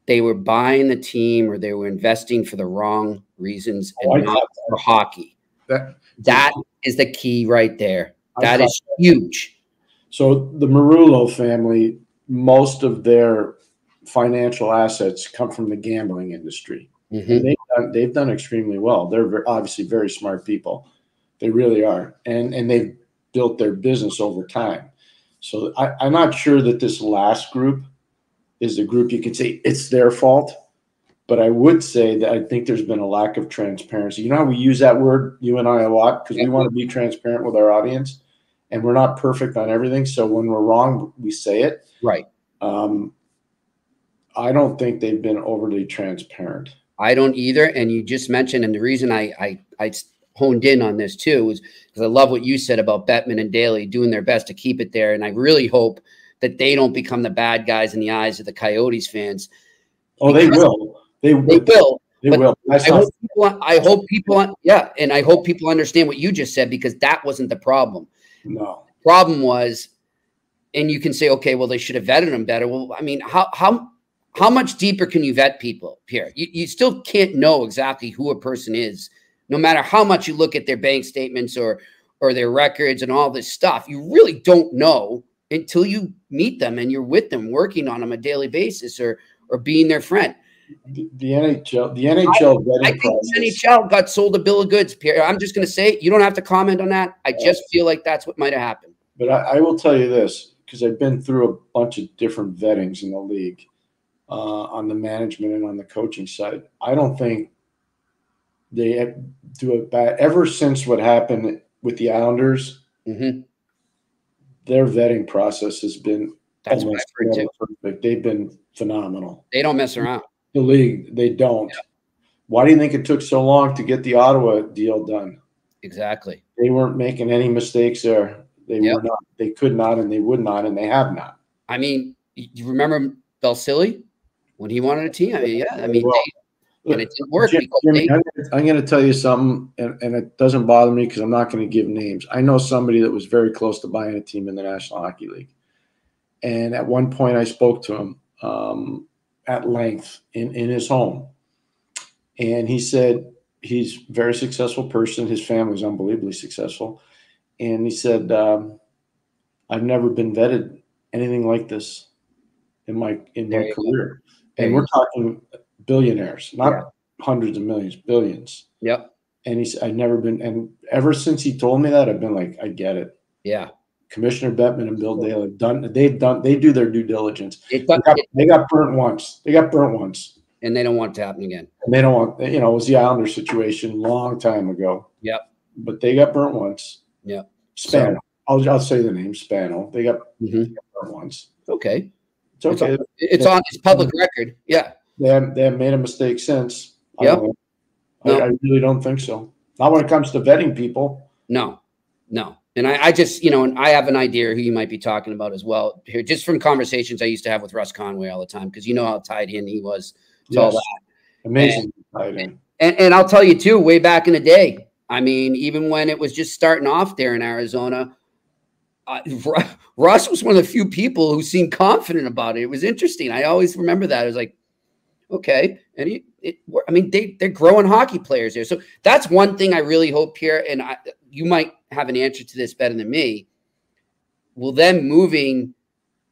they were buying the team or they were investing for the wrong reasons and not for hockey. That is the key right there. That is huge. So the Marullo family, most of their financial assets come from the gambling industry. Mm-hmm. They've done extremely well. They're obviously very smart people. They really are. And they've built their business over time. So I'm not sure that this last group is the group you could say it's their fault. But I would say that I think there's been a lack of transparency. You know how we use that word, you and I, a lot, because we want to be transparent with our audience. And we're not perfect on everything. So when we're wrong, we say it. Right. I don't think they've been overly transparent. I don't either. And you just mentioned, and the reason I honed in on this too is because I love what you said about Bettman and Daly doing their best to keep it there. And I really hope that they don't become the bad guys in the eyes of the Coyotes fans. Oh, they will. They will. They will. I hope people understand what you just said, because that wasn't the problem. No. The problem was, and you can say, okay, well, they should have vetted them better. Well, I mean, how much deeper can you vet people, Pierre? You still can't know exactly who a person is, no matter how much you look at their bank statements or their records and all this stuff. You really don't know until you meet them and you're with them, working on them a daily basis or being their friend. The NHL vetting I think the NHL got sold a bill of goods, Pierre. I'm just going to say it. You don't have to comment on that. I just feel like that's what might have happened. But I will tell you this, because I've been through a bunch of different vettings in the league on the management and on the coaching side. I don't think they do it bad. Ever since what happened with the Islanders, mm-hmm. their vetting process has been perfect. They've been phenomenal. They don't mess around. The league, they don't. Yeah. Why do you think it took so long to get the Ottawa deal done? Exactly. They weren't making any mistakes there. They were not. They could not, and they would not, and they have not. I mean, you remember Belsilli when he wanted a team? I mean, and it didn't work. Jimmy, I'm going to tell you something, and it doesn't bother me because I'm not going to give names. I know somebody that was very close to buying a team in the National Hockey League, and at one point I spoke to him at length in his home. And he said he's a very successful person. His family's unbelievably successful. And he said, I've never been vetted anything like this in my career. And we're talking billionaires, not hundreds of millions, billions. Yep. And he said, I've never been, and ever since he told me that, I've been like, I get it. Yeah. Commissioner Bettman and Bill Daly they do their due diligence. They got burnt once. And they don't want it to happen again. And they don't want, it was the Islanders situation long time ago. Yep. But they got burnt once. Yep. Spano. I'll say the name, Spano. They got burnt once. Okay. It's okay. It's public record. Yeah. They haven't made a mistake since. Yep. No. I really don't think so. Not when it comes to vetting people. No. And I just, and I have an idea who you might be talking about as well here, just from conversations I used to have with Russ Conway all the time, because you know how tied in he was to all that. Amazing tied in. And I'll tell you too, way back in the day, I mean, even when it was just starting off there in Arizona, Russ was one of the few people who seemed confident about it. It was interesting. I always remember that. It was like, okay. And they're growing hockey players there. So that's one thing I really hope, Pierre, and you might have an answer to this better than me. Will them moving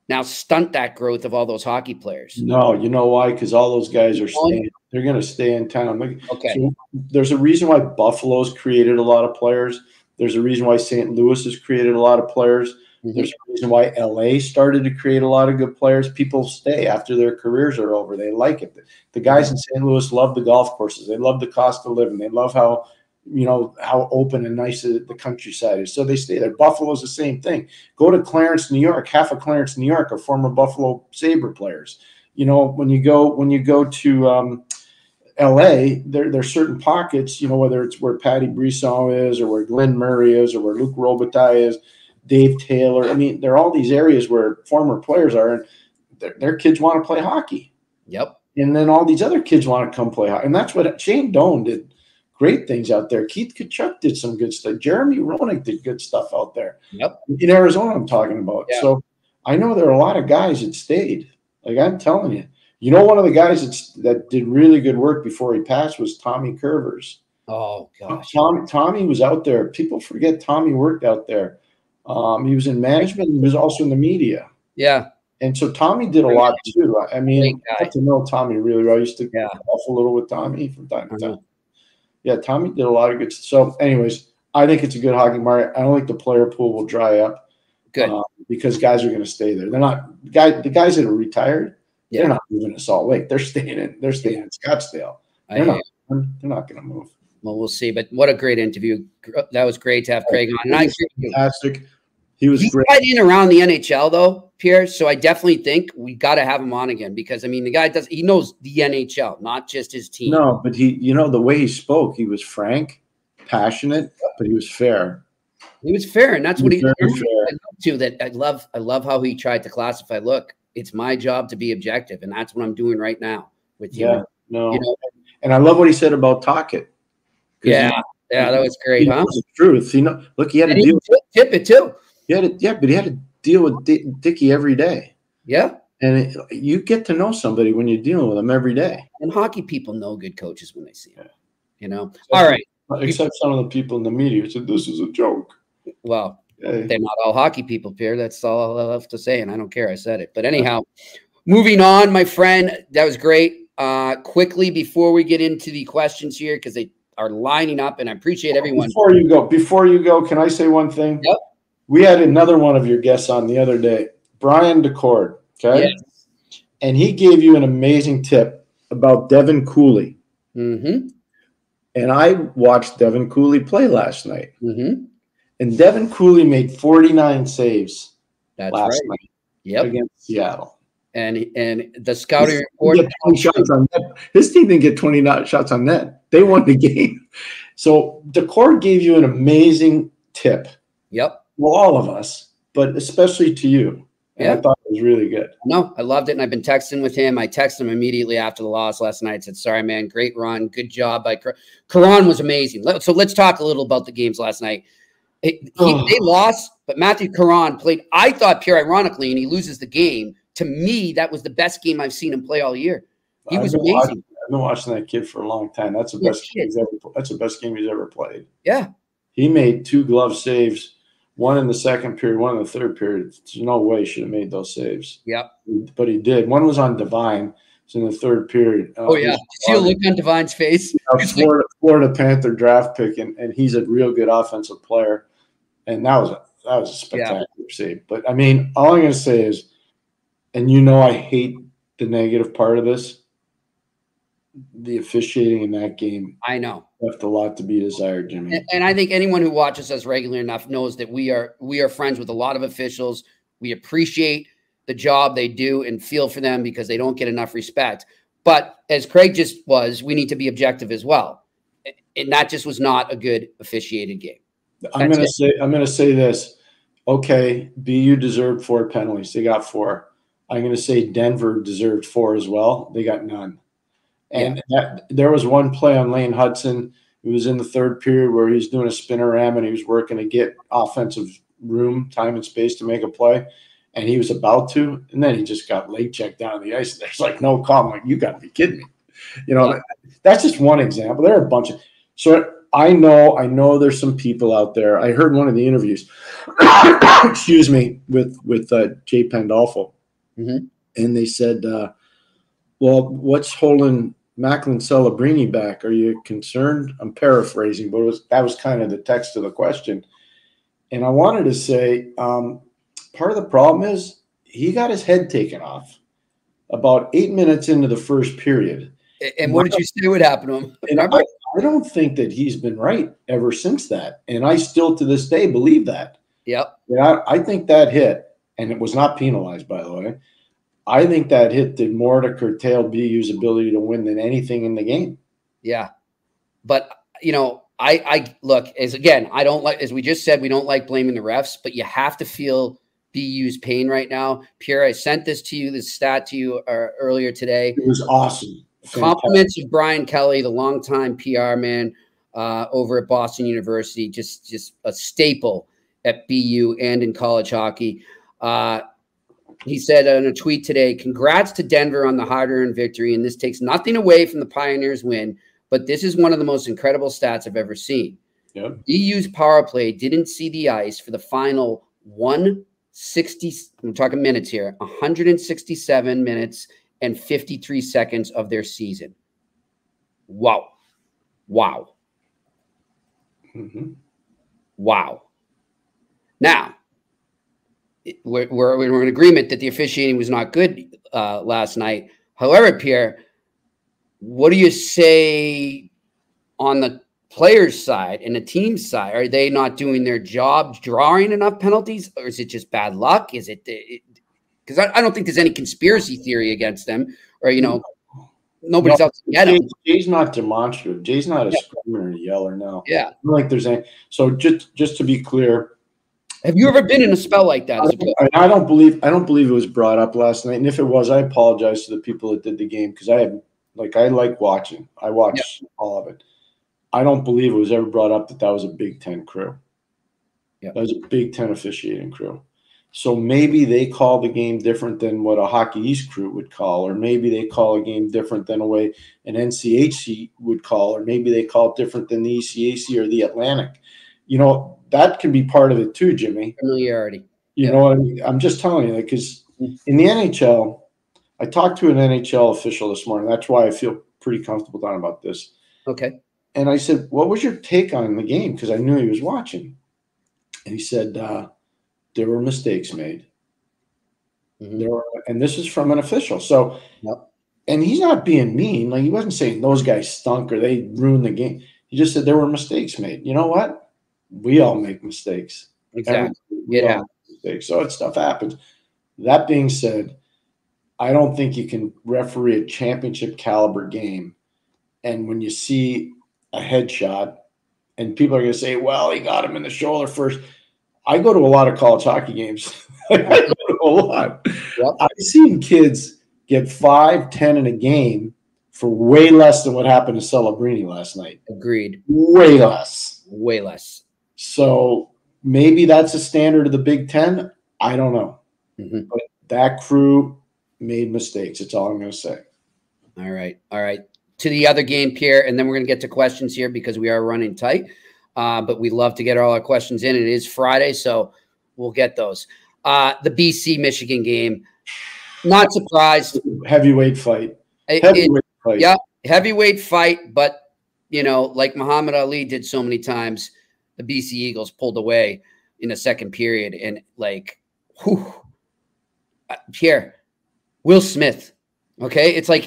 now stunt that growth of all those hockey players? No, you know why? Because all those guys are staying. They're going to stay in town. Okay. So there's a reason why Buffalo's created a lot of players. There's a reason why St. Louis has created a lot of players. There's a reason why LA started to create a lot of good players. People stay after their careers are over. They like it. The guys in St. Louis love the golf courses. They love the cost of living. They love how open and nice the countryside is. So they stay there. Buffalo's the same thing. Go to Clarence, New York. Half of Clarence, New York are former Buffalo Sabre players. When you go to LA, there's certain pockets, whether it's where Patty Brisson is or where Glenn Murray is or where Luc Robitaille is, Dave Taylor. I mean, there are all these areas where former players are, and their kids want to play hockey. Yep. And then all these other kids want to come play hockey. And that's what Shane Doan did. Great things out there. Keith Tkachuk did some good stuff. Jeremy Roenick did good stuff out there. Yep. In Arizona, I'm talking about. Yeah. So I know there are a lot of guys that stayed. Like I'm telling you. One of the guys that did really good work before he passed was Tommy Curvers. Oh, gosh. Tommy was out there. People forget Tommy worked out there. He was in management. He was also in the media. Yeah. And so Tommy did a lot too. I mean, I got to know Tommy really well. I used to golf a little with Tommy from time to time. Yeah, Tommy did a lot of good stuff. So anyways, I think it's a good hockey market. I don't think the player pool will dry up. Good. Because guys are going to stay there. They're not the guys that are retired. Yeah. They're not moving to Salt Lake. They're staying in Scottsdale. They're not going to move. Well, we'll see. But what a great interview. That was great to have Craig on. And Fantastic. He's great. Right in around the NHL though, Pierre. So I definitely think we got to have him on again, because I mean, the guy he knows the NHL, not just his team. No, but the way he spoke, he was frank, passionate, but he was fair. He was fair, and that's what he's fair. That I love how he tried to classify. Look, it's my job to be objective, and that's what I'm doing right now with you. Yeah, no, and I love what he said about Tocchet. Yeah, that was great, huh? The truth, look, he had to deal with Tippett too. But he had to deal with Dickie every day. Yeah, and you get to know somebody when you're dealing with them every day. And hockey people know good coaches when they see them. Yeah. All right. Except some of the people in the media who said this is a joke. Well, they're not all hockey people, Pierre. That's all I have to say, and I don't care. I said it. But anyhow, moving on, my friend. That was great. Quickly, before we get into the questions here, because they are lining up, and I appreciate everyone. Before you go, can I say one thing? Yep. We had another one of your guests on the other day, Brian DeCord, okay? Yes. And he gave you an amazing tip about Devin Cooley. Mm-hmm. And I watched Devin Cooley play last night. Mm-hmm. And Devin Cooley made 49 saves last night against Seattle. And the scouting report. His team didn't get 20 shots on net. They won the game. So DeCord gave you an amazing tip. Yep. Well, all of us, but especially to you. And I thought it was really good. No, I loved it. And I've been texting with him. I texted him immediately after the loss last night. Said, sorry, man, great run. Good job by Karan was amazing. So let's talk a little about the games last night. They lost, but Matthew Karan played, I thought, Pierre, ironically, and he loses the game. To me, that was the best game I've seen him play all year. He was amazing. I've been watching that kid for a long time. That's the best game he's ever played. Yeah. He made 2 glove saves. One in the second period, one in the third period. There's no way he should have made those saves. Yep. But he did. One was on Devine. It's in the third period. Did you see a look on Devine's face? Florida Panther draft pick, and he's a real good offensive player. And that was a spectacular save. But, I mean, all I'm going to say is, and I hate the negative part of this, the officiating in that game. I know. Left a lot to be desired, Jimmy. And I think anyone who watches us regularly enough knows that we are friends with a lot of officials. We appreciate the job they do and feel for them because they don't get enough respect. But as Craig just was, we need to be objective as well. and that just was not a good officiated game. I'm going to say this. Okay, BU deserved 4 penalties. They got 4. I'm going to say Denver deserved 4 as well. They got none. And there was one play on Lane Hutson. It was in the 3rd period where he was doing a spinner ram and he was working to get offensive room, time, and space to make a play. And he was about to, and then he just got late checked down the ice. There's like no call. I'm like, you got to be kidding me. You know, that's just one example. There are a bunch of. So I know there's some people out there. I heard one of the interviews, excuse me, with Jay Pandolfo. Mm-hmm. And they said, well, what's holding Macklin Celebrini back? Are you concerned? I'm paraphrasing, but that was kind of the text of the question. And I wanted to say, part of the problem is he got his head taken off about 8 minutes into the first period. And what did you say would happen to him? And I don't think that he's been right ever since that. And I still to this day believe that. Yep. Yeah, I think that hit, and it was not penalized, by the way. I think that hit did more to curtail BU's ability to win than anything in the game. Yeah. But, you know, I look, I don't like, as we just said, we don't like blaming the refs, but you have to feel BU's pain right now. Pierre, I sent this stat to you earlier today. It was awesome. Compliments of Brian Kelly, the longtime PR man over at Boston University, just a staple at BU and in college hockey. He said in a tweet today, congrats to Denver on the hard-earned victory, and this takes nothing away from the Pioneers' win, but this is one of the most incredible stats I've ever seen. Yep. BU's power play didn't see the ice for the final 160, I'm talking minutes here, 167 minutes and 53 seconds of their season. Wow. Wow. Mm-hmm. Wow. Now, we're in agreement that the officiating was not good last night. However, Pierre, what do you say on the players' side and the team side? Are they not doing their job drawing enough penalties, or is it just bad luck? Is it because I don't think there's any conspiracy theory against them, or, you know, nobody's out to get them. Jay's not demonstrative. Jay's not a screamer or a yeller now. Yeah. I don't think there's any. So just to be clear, have you ever been in a spell like that? I don't believe it was brought up last night. And if it was, I apologize to the people that did the game, because I like watching. I watched all of it. I don't believe it was ever brought up that was a Big Ten crew. Yeah. That was a Big Ten officiating crew. So maybe they call the game different than what a Hockey East crew would call, or maybe they call a game different than a way an NCHC would call, or maybe they call it different than the ECAC or the Atlantic. You know, that can be part of it too, Jimmy. Familiarity. You know what I mean? I'm just telling you, because in the NHL, I talked to an NHL official this morning. That's why I feel pretty comfortable talking about this. Okay. And I said, what was your take on the game? Because I knew he was watching. And he said, there were mistakes made. Mm-hmm. And this is from an official. So, and he's not being mean. Like, he wasn't saying those guys stunk or they ruined the game. He just said there were mistakes made. You know what? We all make mistakes. Exactly. Mistakes. So stuff happens. That being said, I don't think you can referee a championship caliber game, and when you see a headshot and people are going to say, well, he got him in the shoulder first. I go to a lot of college hockey games. I go to a lot. Yep. I've seen kids get 5, 10 in a game for way less than what happened to Celebrini last night. Agreed. Way less. Way less. So maybe that's a standard of the Big Ten. I don't know. Mm-hmm. But that crew made mistakes. That's all I'm going to say. All right. All right. To the other game, Pierre, and then we're going to get to questions here because we are running tight. But we love to get all our questions in. It is Friday, so we'll get those. The BC-Michigan game, not surprised. Heavyweight fight. Heavyweight fight. Yeah, heavyweight fight. But, you know, like Muhammad Ali did so many times, the BC Eagles pulled away in the second period. And, like, whew, Pierre, Will Smith, okay? It's like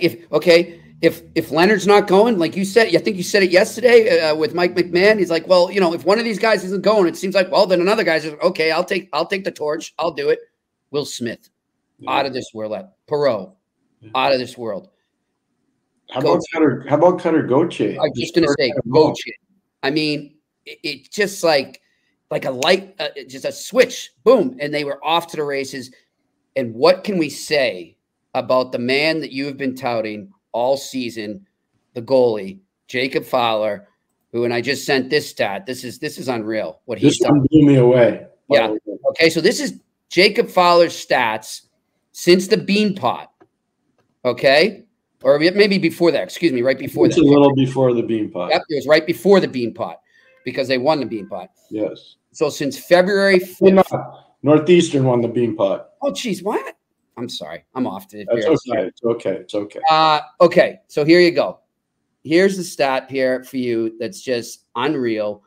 if Leonard's not going, like you said, I think you said it yesterday with Mike McMahon. He's like, well, you know, if one of these guys isn't going, it seems like, well, then another guy's like, okay, I'll take the torch. I'll do it. Will Smith, out of this world. Perot, out of this world. How about Cutter Gauthier? I'm just going to say Gauthier. I mean, it's just like a light, just a switch, boom, and they were off to the races. And what can we say about the man that you have been touting all season, the goalie, Jacob Fowler, who, and I just sent this stat. This is unreal. What he's done. This one blew me away. Yeah. Okay, so this is Jacob Fowler's stats since the Beanpot. Okay, or maybe before that. Excuse me, right before that. It's a little before the Beanpot. Yep, it was right before the Beanpot because they won the Beanpot. Yes. So since February 5th. Northeastern won the Beanpot. Oh, geez, what? I'm sorry. I'm off to it. That's okay. It's okay. It's okay. Okay, so here you go. Here's the stat here for you that's just unreal.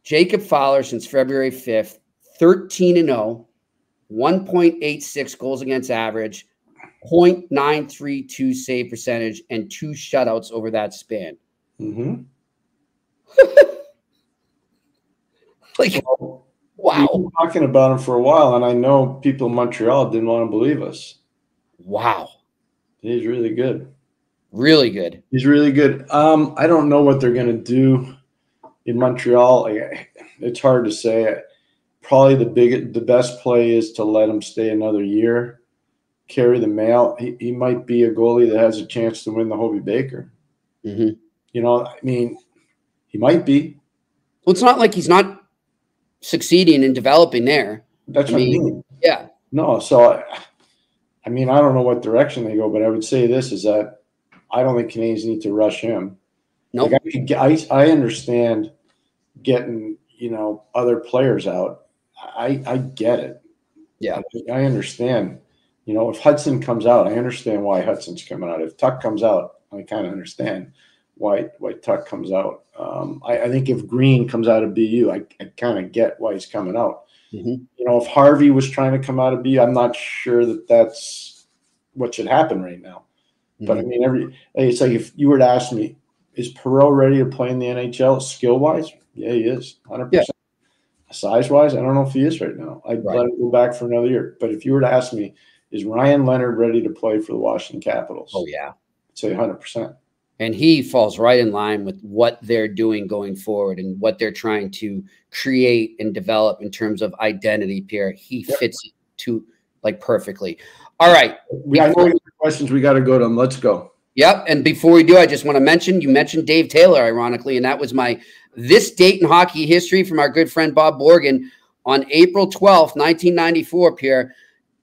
Jacob Fowler since February 5th, 13-0, 1.86 goals against average, 0.932 save percentage, and 2 shutouts over that span. Mm-hmm. Like, wow. We've been talking about him for a while, and I know people in Montreal didn't want to believe us. Wow. He's really good. Really good. He's really good. I don't know what they're going to do in Montreal. It's hard to say. Probably the best play is to let him stay another year, carry the mail. He might be a goalie that has a chance to win the Hobey Baker. Mm-hmm. You know, I mean, he might be. Well, it's not like he's not succeeding and developing there. That's what I mean. Yeah. No, so, I mean, I don't know what direction they go, but I would say this is that I don't think Canadians need to rush him. Nope. Like I understand getting, other players out. I get it. Yeah. I understand. If Hutson comes out, I understand why Hudson's coming out. If Tuck comes out, I kind of understand why Tuck comes out. I think if Green comes out of BU, I kind of get why he's coming out. Mm-hmm. If Harvey was trying to come out of BU, I'm not sure that that's what should happen right now. Mm-hmm. But I mean, it's like if you were to ask me, is Perreault ready to play in the NHL skill wise? Yeah, he is, 100%. Yeah. Size wise, I don't know if he is right now. I'd let him go back for another year. But if you were to ask me, is Ryan Leonard ready to play for the Washington Capitals? Oh yeah, I'd say 100%. And he falls right in line with what they're doing going forward and what they're trying to create and develop in terms of identity, Pierre. He fits it to perfectly. All right. I know we have questions. We got to go to them. Let's go. Yep. And before we do, I just want to mention, you mentioned Dave Taylor, ironically, and that was this date in hockey history from our good friend Bob Borgen. On April 12th, 1994, Pierre,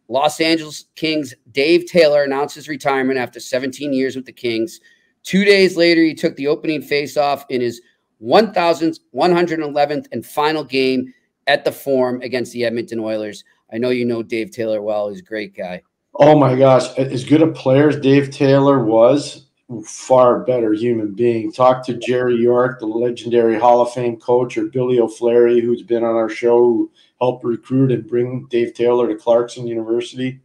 Los Angeles Kings Dave Taylor announced his retirement after 17 years with the Kings. 2 days later, he took the opening faceoff in his 1,111th and final game at the Forum against the Edmonton Oilers. I know you know Dave Taylor well. He's a great guy. Oh, my gosh. As good a player as Dave Taylor was, far better human being. Talk to Jerry York, the legendary Hall of Fame coach, or Billy O'Flaherty, who's been on our show, who helped recruit and bring Dave Taylor to Clarkson University.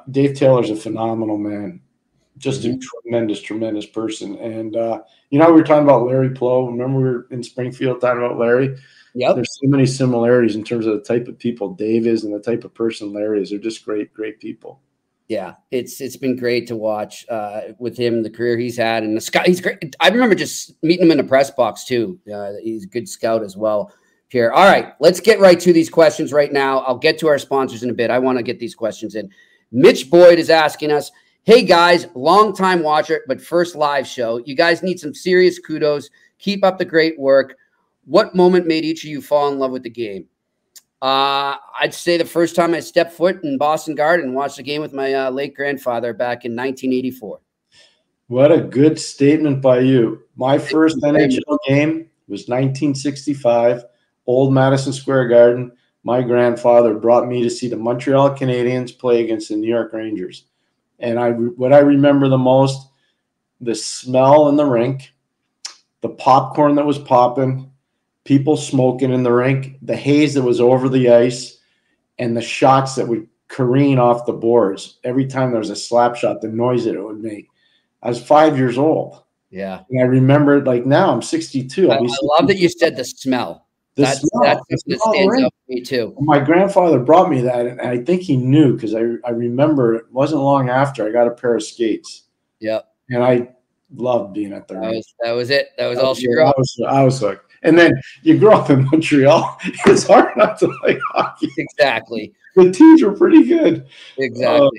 Dave Taylor's a phenomenal man. Just a tremendous person. And, we were talking about Larry Plow. Remember we were in Springfield talking about Larry? Yep. There's so many similarities in terms of the type of people Dave is and the type of person Larry is. They're just great people. Yeah, it's been great to watch with him, the career he's had. And the scout, he's great. I remember just meeting him in the press box, too. He's a good scout as well, Pierre. All right, let's get right to these questions right now. I'll get to our sponsors in a bit. I want to get these questions in. Mitch Boyd is asking us, hey, guys, long-time watcher, but first live show. You guys need some serious kudos. Keep up the great work. What moment made each of you fall in love with the game? I'd say the first time I stepped foot in Boston Garden and watched the game with my late grandfather back in 1984. What a good statement by you. My first NHL game was 1965, Old Madison Square Garden. My grandfather brought me to see the Montreal Canadiens play against the New York Rangers. And what I remember the most, the smell in the rink, the popcorn that was popping, people smoking in the rink, the haze that was over the ice, and the shots that would careen off the boards. Every time there was a slap shot, the noise that it would make. I was 5 years old. Yeah. And I remember it like now. I'm 62. I love that you said the smell. That's something that stands out to me too. My grandfather brought me that, and I think he knew because I remember it wasn't long after I got a pair of skates. Yep. And I loved being at the rink. That was it. That was all she wrote. I was hooked. And then you grow up in Montreal. It's hard not to like hockey. Exactly. The teams were pretty good. Exactly.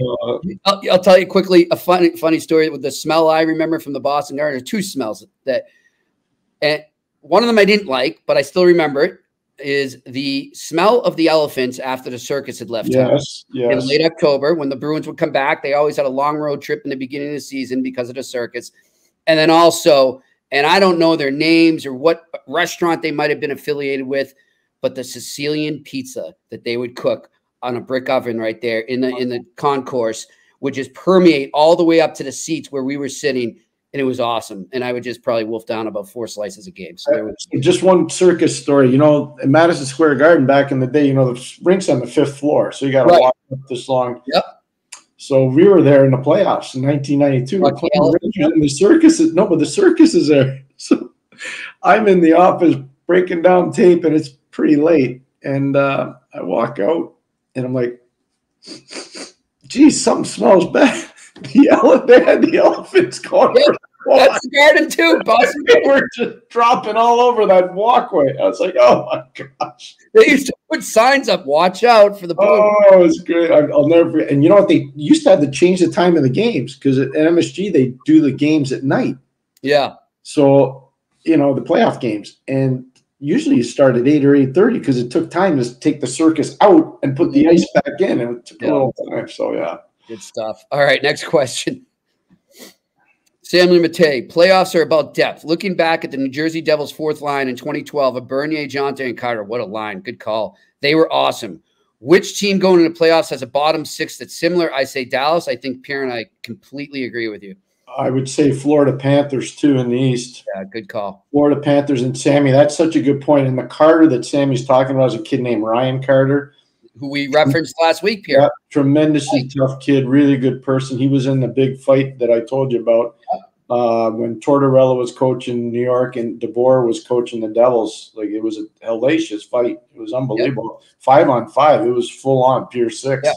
I'll tell you quickly a funny story with the smell I remember from the Boston Garden. Two smells that, and one of them I didn't like, but I still remember it, is the smell of the elephants after the circus had left town. In late October, when the Bruins would come back. They always had a long road trip in the beginning of the season because of the circus. And then also, and I don't know their names or what restaurant they might have been affiliated with, but the Sicilian pizza that they would cook on a brick oven right there in the concourse would just permeate all the way up to the seats where we were sitting. And it was awesome. And I would just probably wolf down about 4 slices a game. So there was just one circus story. You know, in Madison Square Garden back in the day, you know, the rink's on the 5th floor. So you got to walk up this long. Yep. So we were there in the playoffs in 1992. We're playing Rangers, and the circus is but the circus is there. So I'm in the office breaking down tape, and it's pretty late. And I walk out, and I'm like, geez, something smells bad. They had the elephants going. Yep. That's the Garden too, Boston. We're just dropping all over that walkway. I was like, oh my gosh. They used to put signs up, watch out for the Bruins. Oh, it's great. I'll never forget. And you know what? They used to have to change the time of the games because at MSG, they do the games at night. Yeah. So, you know, the playoff games. And usually you start at 8 or 8:30 because it took time to take the circus out and put the ice back in. And it took a little time. So, yeah. Good stuff. All right, next question. Samuel Matei, playoffs are about depth. Looking back at the New Jersey Devils' fourth line in 2012 of Bernier, Jonte, and Carter, what a line. Good call. They were awesome. Which team going into playoffs has a bottom six that's similar? I say Dallas. I think Pierre and I completely agree with you. I would say Florida Panthers, too, in the East. Yeah, good call. Florida Panthers and Sammy. That's such a good point. And the Carter that Sammy's talking about is a kid named Ryan Carter, who we referenced last week, Pierre. Yeah, tremendously tough kid, really good person. He was in the big fight that I told you about when Tortorella was coaching New York and DeBoer was coaching the Devils. Like, it was a hellacious fight. It was unbelievable. 5-on-5. It was full on, pure 6.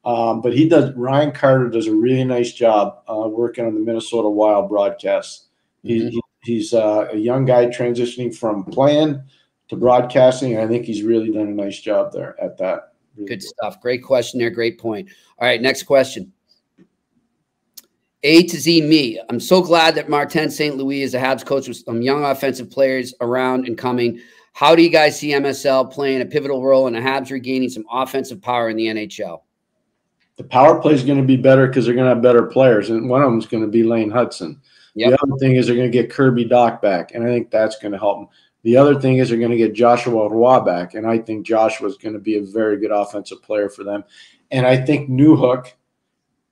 But Ryan Carter does a really nice job working on the Minnesota Wild broadcast. He's a young guy transitioning from playing to broadcasting, and I think he's really done a nice job there at that. Really good stuff. Great question there. Great point. All right, next question. A to Z me. I'm so glad that Martin St. Louis is a Habs coach with some young offensive players around and coming. How do you guys see MSL playing a pivotal role in the Habs regaining some offensive power in the NHL? The power play is going to be better because they're going to have better players, and one of them is going to be Lane Hutson. Yep. The other thing is they're going to get Kirby Doc back, and I think that's going to help them. The other thing is they're going to get Joshua Roy back, and I think Joshua is going to be a very good offensive player for them. And I think Newhook,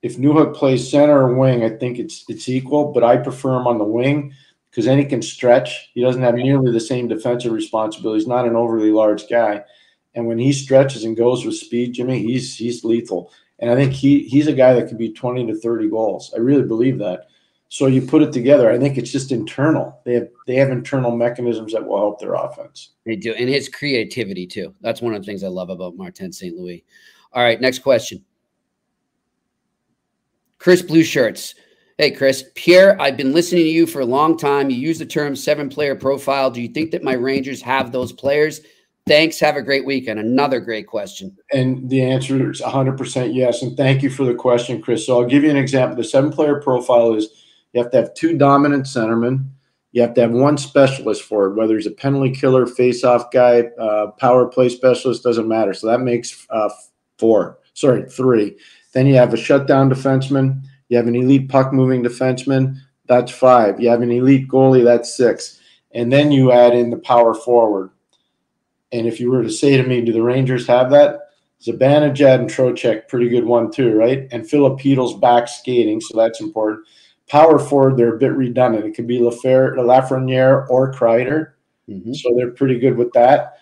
if Newhook plays center or wing, I think it's equal, but I prefer him on the wing because then he can stretch. He doesn't have nearly the same defensive responsibility. He's not an overly large guy. And when he stretches and goes with speed, Jimmy, he's lethal. And I think he's a guy that could be 20 to 30 goals. I really believe that. So you put it together, I think it's just internal. They have internal mechanisms that will help their offense. They do. And his creativity, too. That's one of the things I love about Martin St. Louis. All right, next question. Chris Blue Shirts. Hey, Chris. Pierre, I've been listening to you for a long time. You use the term 7-player profile. Do you think that my Rangers have those players? Thanks. Have a great weekend. Another great question. And the answer is 100% yes. And thank you for the question, Chris. So I'll give you an example. The 7-player profile is you have to have 2 dominant centermen. You have to have 1 specialist forward, whether he's a penalty killer, face-off guy, power play specialist, doesn't matter. So that makes 3. Then you have a shutdown defenseman. You have an elite puck-moving defenseman. That's 5. You have an elite goalie. That's 6. And then you add in the power forward. And if you were to say to me, do the Rangers have that? Zibanejad and Trocheck, pretty good one too, right? And Filipito's back skating, so that's important. Power forward, they're a bit redundant. It could be Lafreniere or Kreider, so they're pretty good with that.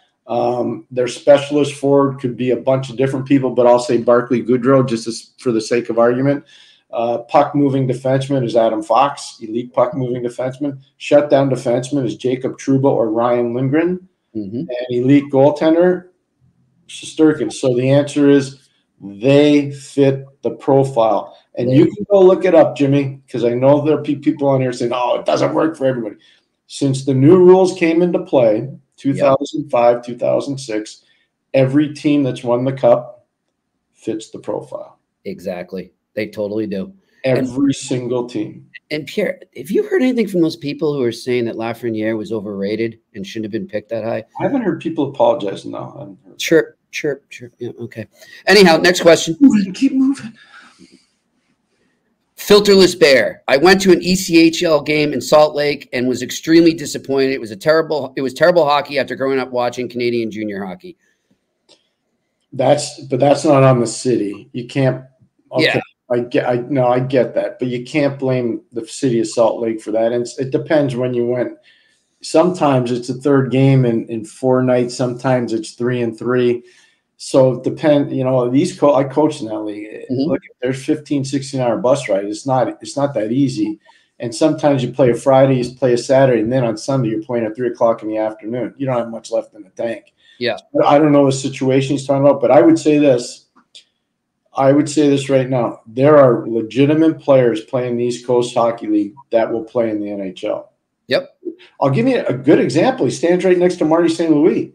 Their specialist forward could be a bunch of different people, but I'll say Barclay Goodrow just for the sake of argument. Puck-moving defenseman is Adam Fox, elite puck-moving defenseman. Shutdown defenseman is Jacob Trouba or Ryan Lindgren. And elite goaltender, Shesterkin. So the answer is they fit the profile. And you can go look it up, Jimmy, because I know there are people on here saying, oh, it doesn't work for everybody. Since the new rules came into play, 2005, 2006, every team that's won the cup fits the profile. Exactly. They totally do. Every single team. And Pierre, have you heard anything from those people who are saying that Lafreniere was overrated and shouldn't have been picked that high? I haven't heard people apologize. No. Chirp. Yeah, okay. Anyhow, next question. Keep moving. Filterless Bear. I went to an ECHL game in Salt Lake and was extremely disappointed. It was terrible hockey after growing up watching Canadian junior hockey. That's not on the city. You can't. Okay, yeah. I get that, but you can't blame the city of Salt Lake for that. And it depends when you went. Sometimes it's a third game in 4 nights. Sometimes it's 3 and 3. So depend. I coach in that league. Look, there's 15, 16-hour bus ride. It's not that easy. And sometimes you play a Friday, you play a Saturday, and then on Sunday you're playing at 3 o'clock in the afternoon. You don't have much left in the tank. Yeah. I don't know the situation he's talking about, but I would say this right now. There are legitimate players playing the East Coast Hockey League that will play in the NHL. Yep. I'll give you a good example. He stands right next to Marty St. Louis.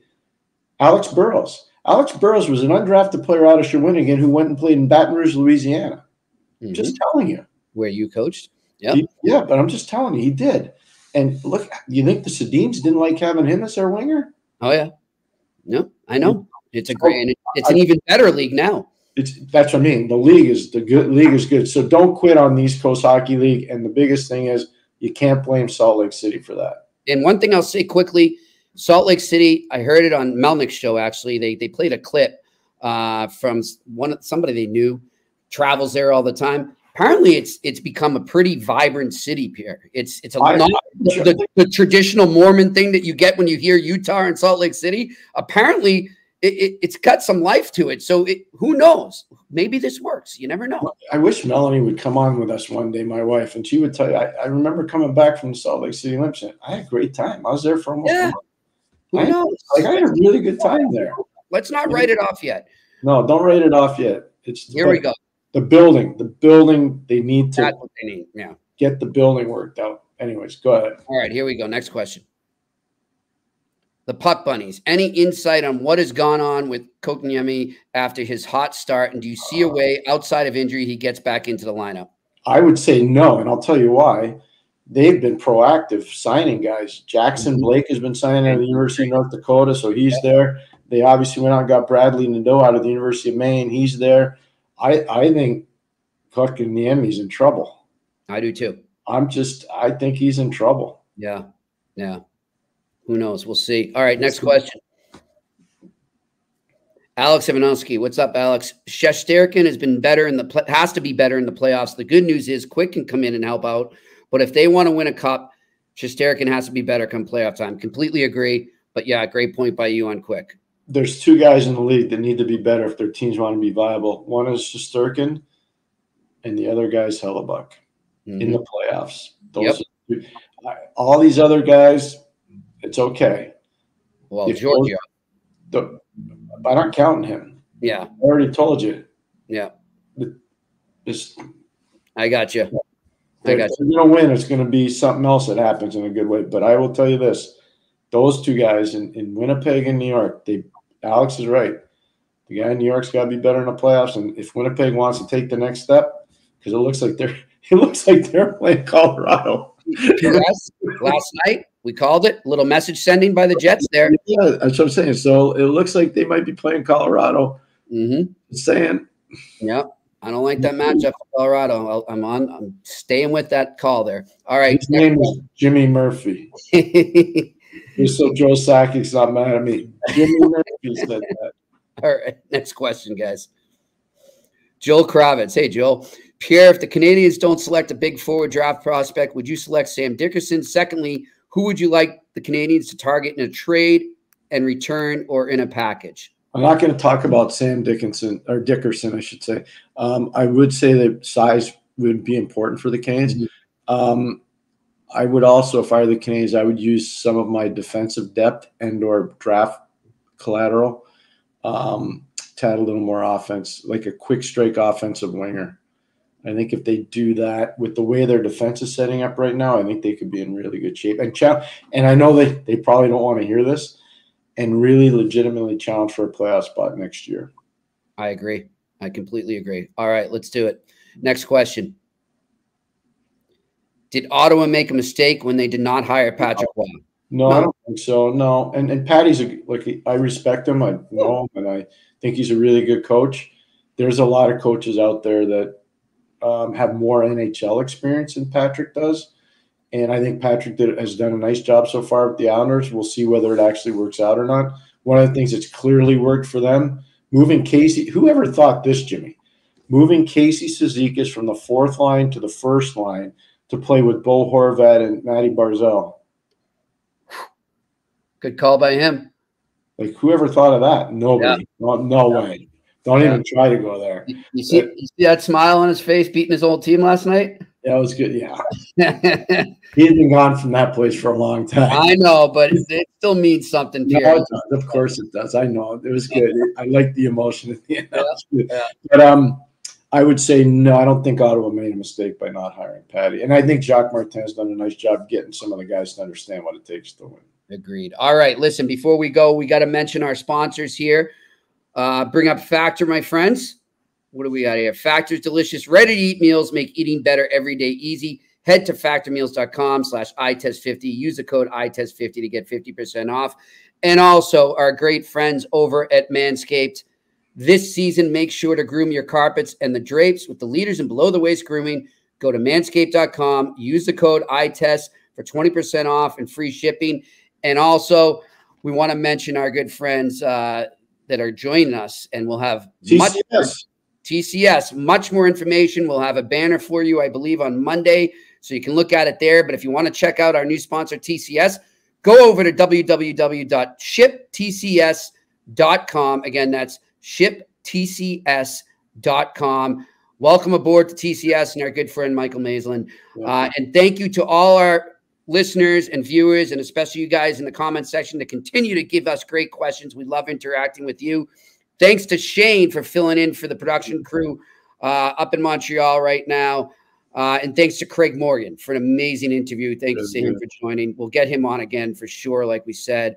Alex Burrows. Alex Burrows was an undrafted player out of Shawinigan who went and played in Baton Rouge, Louisiana. Just telling you. Where you coached? Yeah. Yeah, but I'm just telling you, he did. And look, you think the Sedins didn't like having him as their winger? Oh, yeah. No, I know. It's a great, it's an even better league now. That's what I mean. The league is good. So don't quit on the East Coast Hockey League. And the biggest thing is you can't blame Salt Lake City for that. And one thing I'll say quickly, Salt Lake City, I heard it on Melnick's show, actually. They played a clip from somebody they knew, travels there all the time. Apparently, it's become a pretty vibrant city, Pierre. It's not the traditional Mormon thing that you get when you hear Utah and Salt Lake City. Apparently, it's got some life to it. So who knows? Maybe this works. You never know. I wish Melanie would come on with us one day, my wife, and she would tell you. I remember coming back from Salt Lake City Olympics. I had a great time. I was there for almost a month. Who knows? I had a really good time there. Let's not write it off yet. No, don't write it off yet. Here we go. The building, they need to. That's what they need. Yeah. Get the building worked out. Anyways, go ahead. All right, here we go. Next question. The Puck Bunnies. Any insight on what has gone on with Kotkaniemi after his hot start? And do you see a way outside of injury he gets back into the lineup? I would say no, and I'll tell you why. They've been proactive signing guys. Jackson Blake has been signing at the University of North Dakota, so he's there. They obviously went out and got Bradley Nadeau out of the University of Maine. He's there. I think Kotkaniemi's in trouble. I do too. I think he's in trouble. Yeah. Yeah. Who knows? We'll see. All right, next question. Alex Ivanovsky. What's up, Alex? Shesterkin has been better has to be better in the playoffs. The good news is Quick can come in and help out. But if they want to win a cup, Shesterkin has to be better come playoff time. Completely agree. But yeah, great point by you on Quick. There's 2 guys in the league that need to be better if their teams want to be viable. One is Shesterkin, and the other guy's Hellebuck in the playoffs. All these other guys, it's okay. Well, Georgia. I'm not counting him. Yeah. I already told you. Yeah. I got you. They're going to win. It's going to be something else that happens in a good way. But I will tell you this. Those 2 guys in Winnipeg and New York, Alex is right. The guy in New York's got to be better in the playoffs. And if Winnipeg wants to take the next step, because it looks like they're playing Colorado. Yes. Last night, we called it. A little message sending by the Jets there. Yeah, that's what I'm saying. So it looks like they might be playing Colorado. Just saying. Yeah. I don't like that matchup for Colorado. I'm staying with that call there. All right. His name is Jimmy Murphy. Just so Joe Sakic's not mad at me. Jimmy Murphy said that. All right. Next question, guys. Joel Kravitz. Hey, Joel. Pierre, if the Canadians don't select a big forward draft prospect, would you select Sam Dickerson? Secondly, who would you like the Canadians to target in a trade and return or in a package? I'm not going to talk about Sam Dickerson, I should say. I would say that size would be important for the Canadians. I would also, if I were the Canadians, I would use some of my defensive depth and or draft collateral tad a little more offense, like a quick strike offensive winger. I think if they do that with the way their defense is setting up right now, I think they could be in really good shape. And I know they probably don't want to hear this, and really legitimately challenge for a playoff spot next year. I agree. I completely agree. All right, let's do it. Next question. Did Ottawa make a mistake when they did not hire Patrick Waugh? No, I don't think so. No. And Patty's I respect him. I know him, and I think he's a really good coach. There's a lot of coaches out there that have more NHL experience than Patrick does. And I think Patrick has done a nice job so far with the Islanders. We'll see whether it actually works out or not. One of the things that's clearly worked for them, moving Casey, whoever thought this, Jimmy? Moving Casey Cizikas from the fourth line to the first line to play with Bo Horvat and Matty Barzal. Good call by him. Like, whoever thought of that? Nobody. Yeah. No way. Don't even try to go there. You see that smile on his face beating his old team last night? That was good, yeah. He had been gone from that place for a long time. I know, but it still means something, Pierre. No, it does. Of course it does. I know. It was good. I like the emotion at the end. Yeah. But I would say no, I don't think Ottawa made a mistake by not hiring Patty. And I think Jacques Martin's done a nice job getting some of the guys to understand what it takes to win. Agreed. All right, listen, before we go, we got to mention our sponsors here. Bring up Factor, my friends. What do we got here? Factor's delicious, ready-to-eat meals make eating better every day easy. Head to factormeals.com/iTest50. Use the code iTest50 to get 50% off. And also our great friends over at Manscaped. This season, make sure to groom your carpets and the drapes with the leaders in below-the-waist grooming. Go to manscaped.com. Use the code iTest for 20% off and free shipping. And also, we want to mention our good friends that are joining us, and we'll have TCS, much more information. We'll have a banner for you, I believe, on Monday, so you can look at it there. But if you want to check out our new sponsor, TCS, go over to www.shiptcs.com. Again, that's shiptcs.com. Welcome aboard to TCS and our good friend, Michael Maislin. And thank you to all our listeners and viewers, and especially you guys in the comment section, to continue to give us great questions. We love interacting with you. Thanks to Shane for filling in for the production crew up in Montreal right now. And thanks to Craig Morgan for an amazing interview. Thanks to him for joining. We'll get him on again for sure, like we said.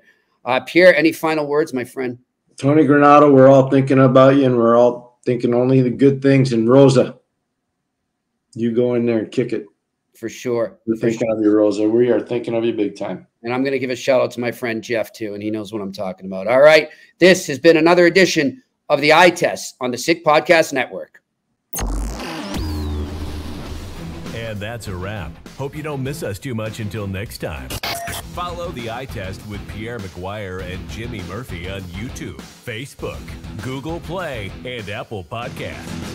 Pierre, any final words, my friend? Tony Granato, we're all thinking about you, and we're all thinking only the good things. And Rosa, you go in there and kick it. For sure. We're thinking of you, Rosa. We are thinking of you big time. And I'm going to give a shout out to my friend Jeff, too, and he knows what I'm talking about. All right. This has been another edition of the Eye Test on the Sick Podcast Network. And that's a wrap. Hope you don't miss us too much until next time. Follow the Eye Test with Pierre McGuire and Jimmy Murphy on YouTube, Facebook, Google Play, and Apple Podcasts.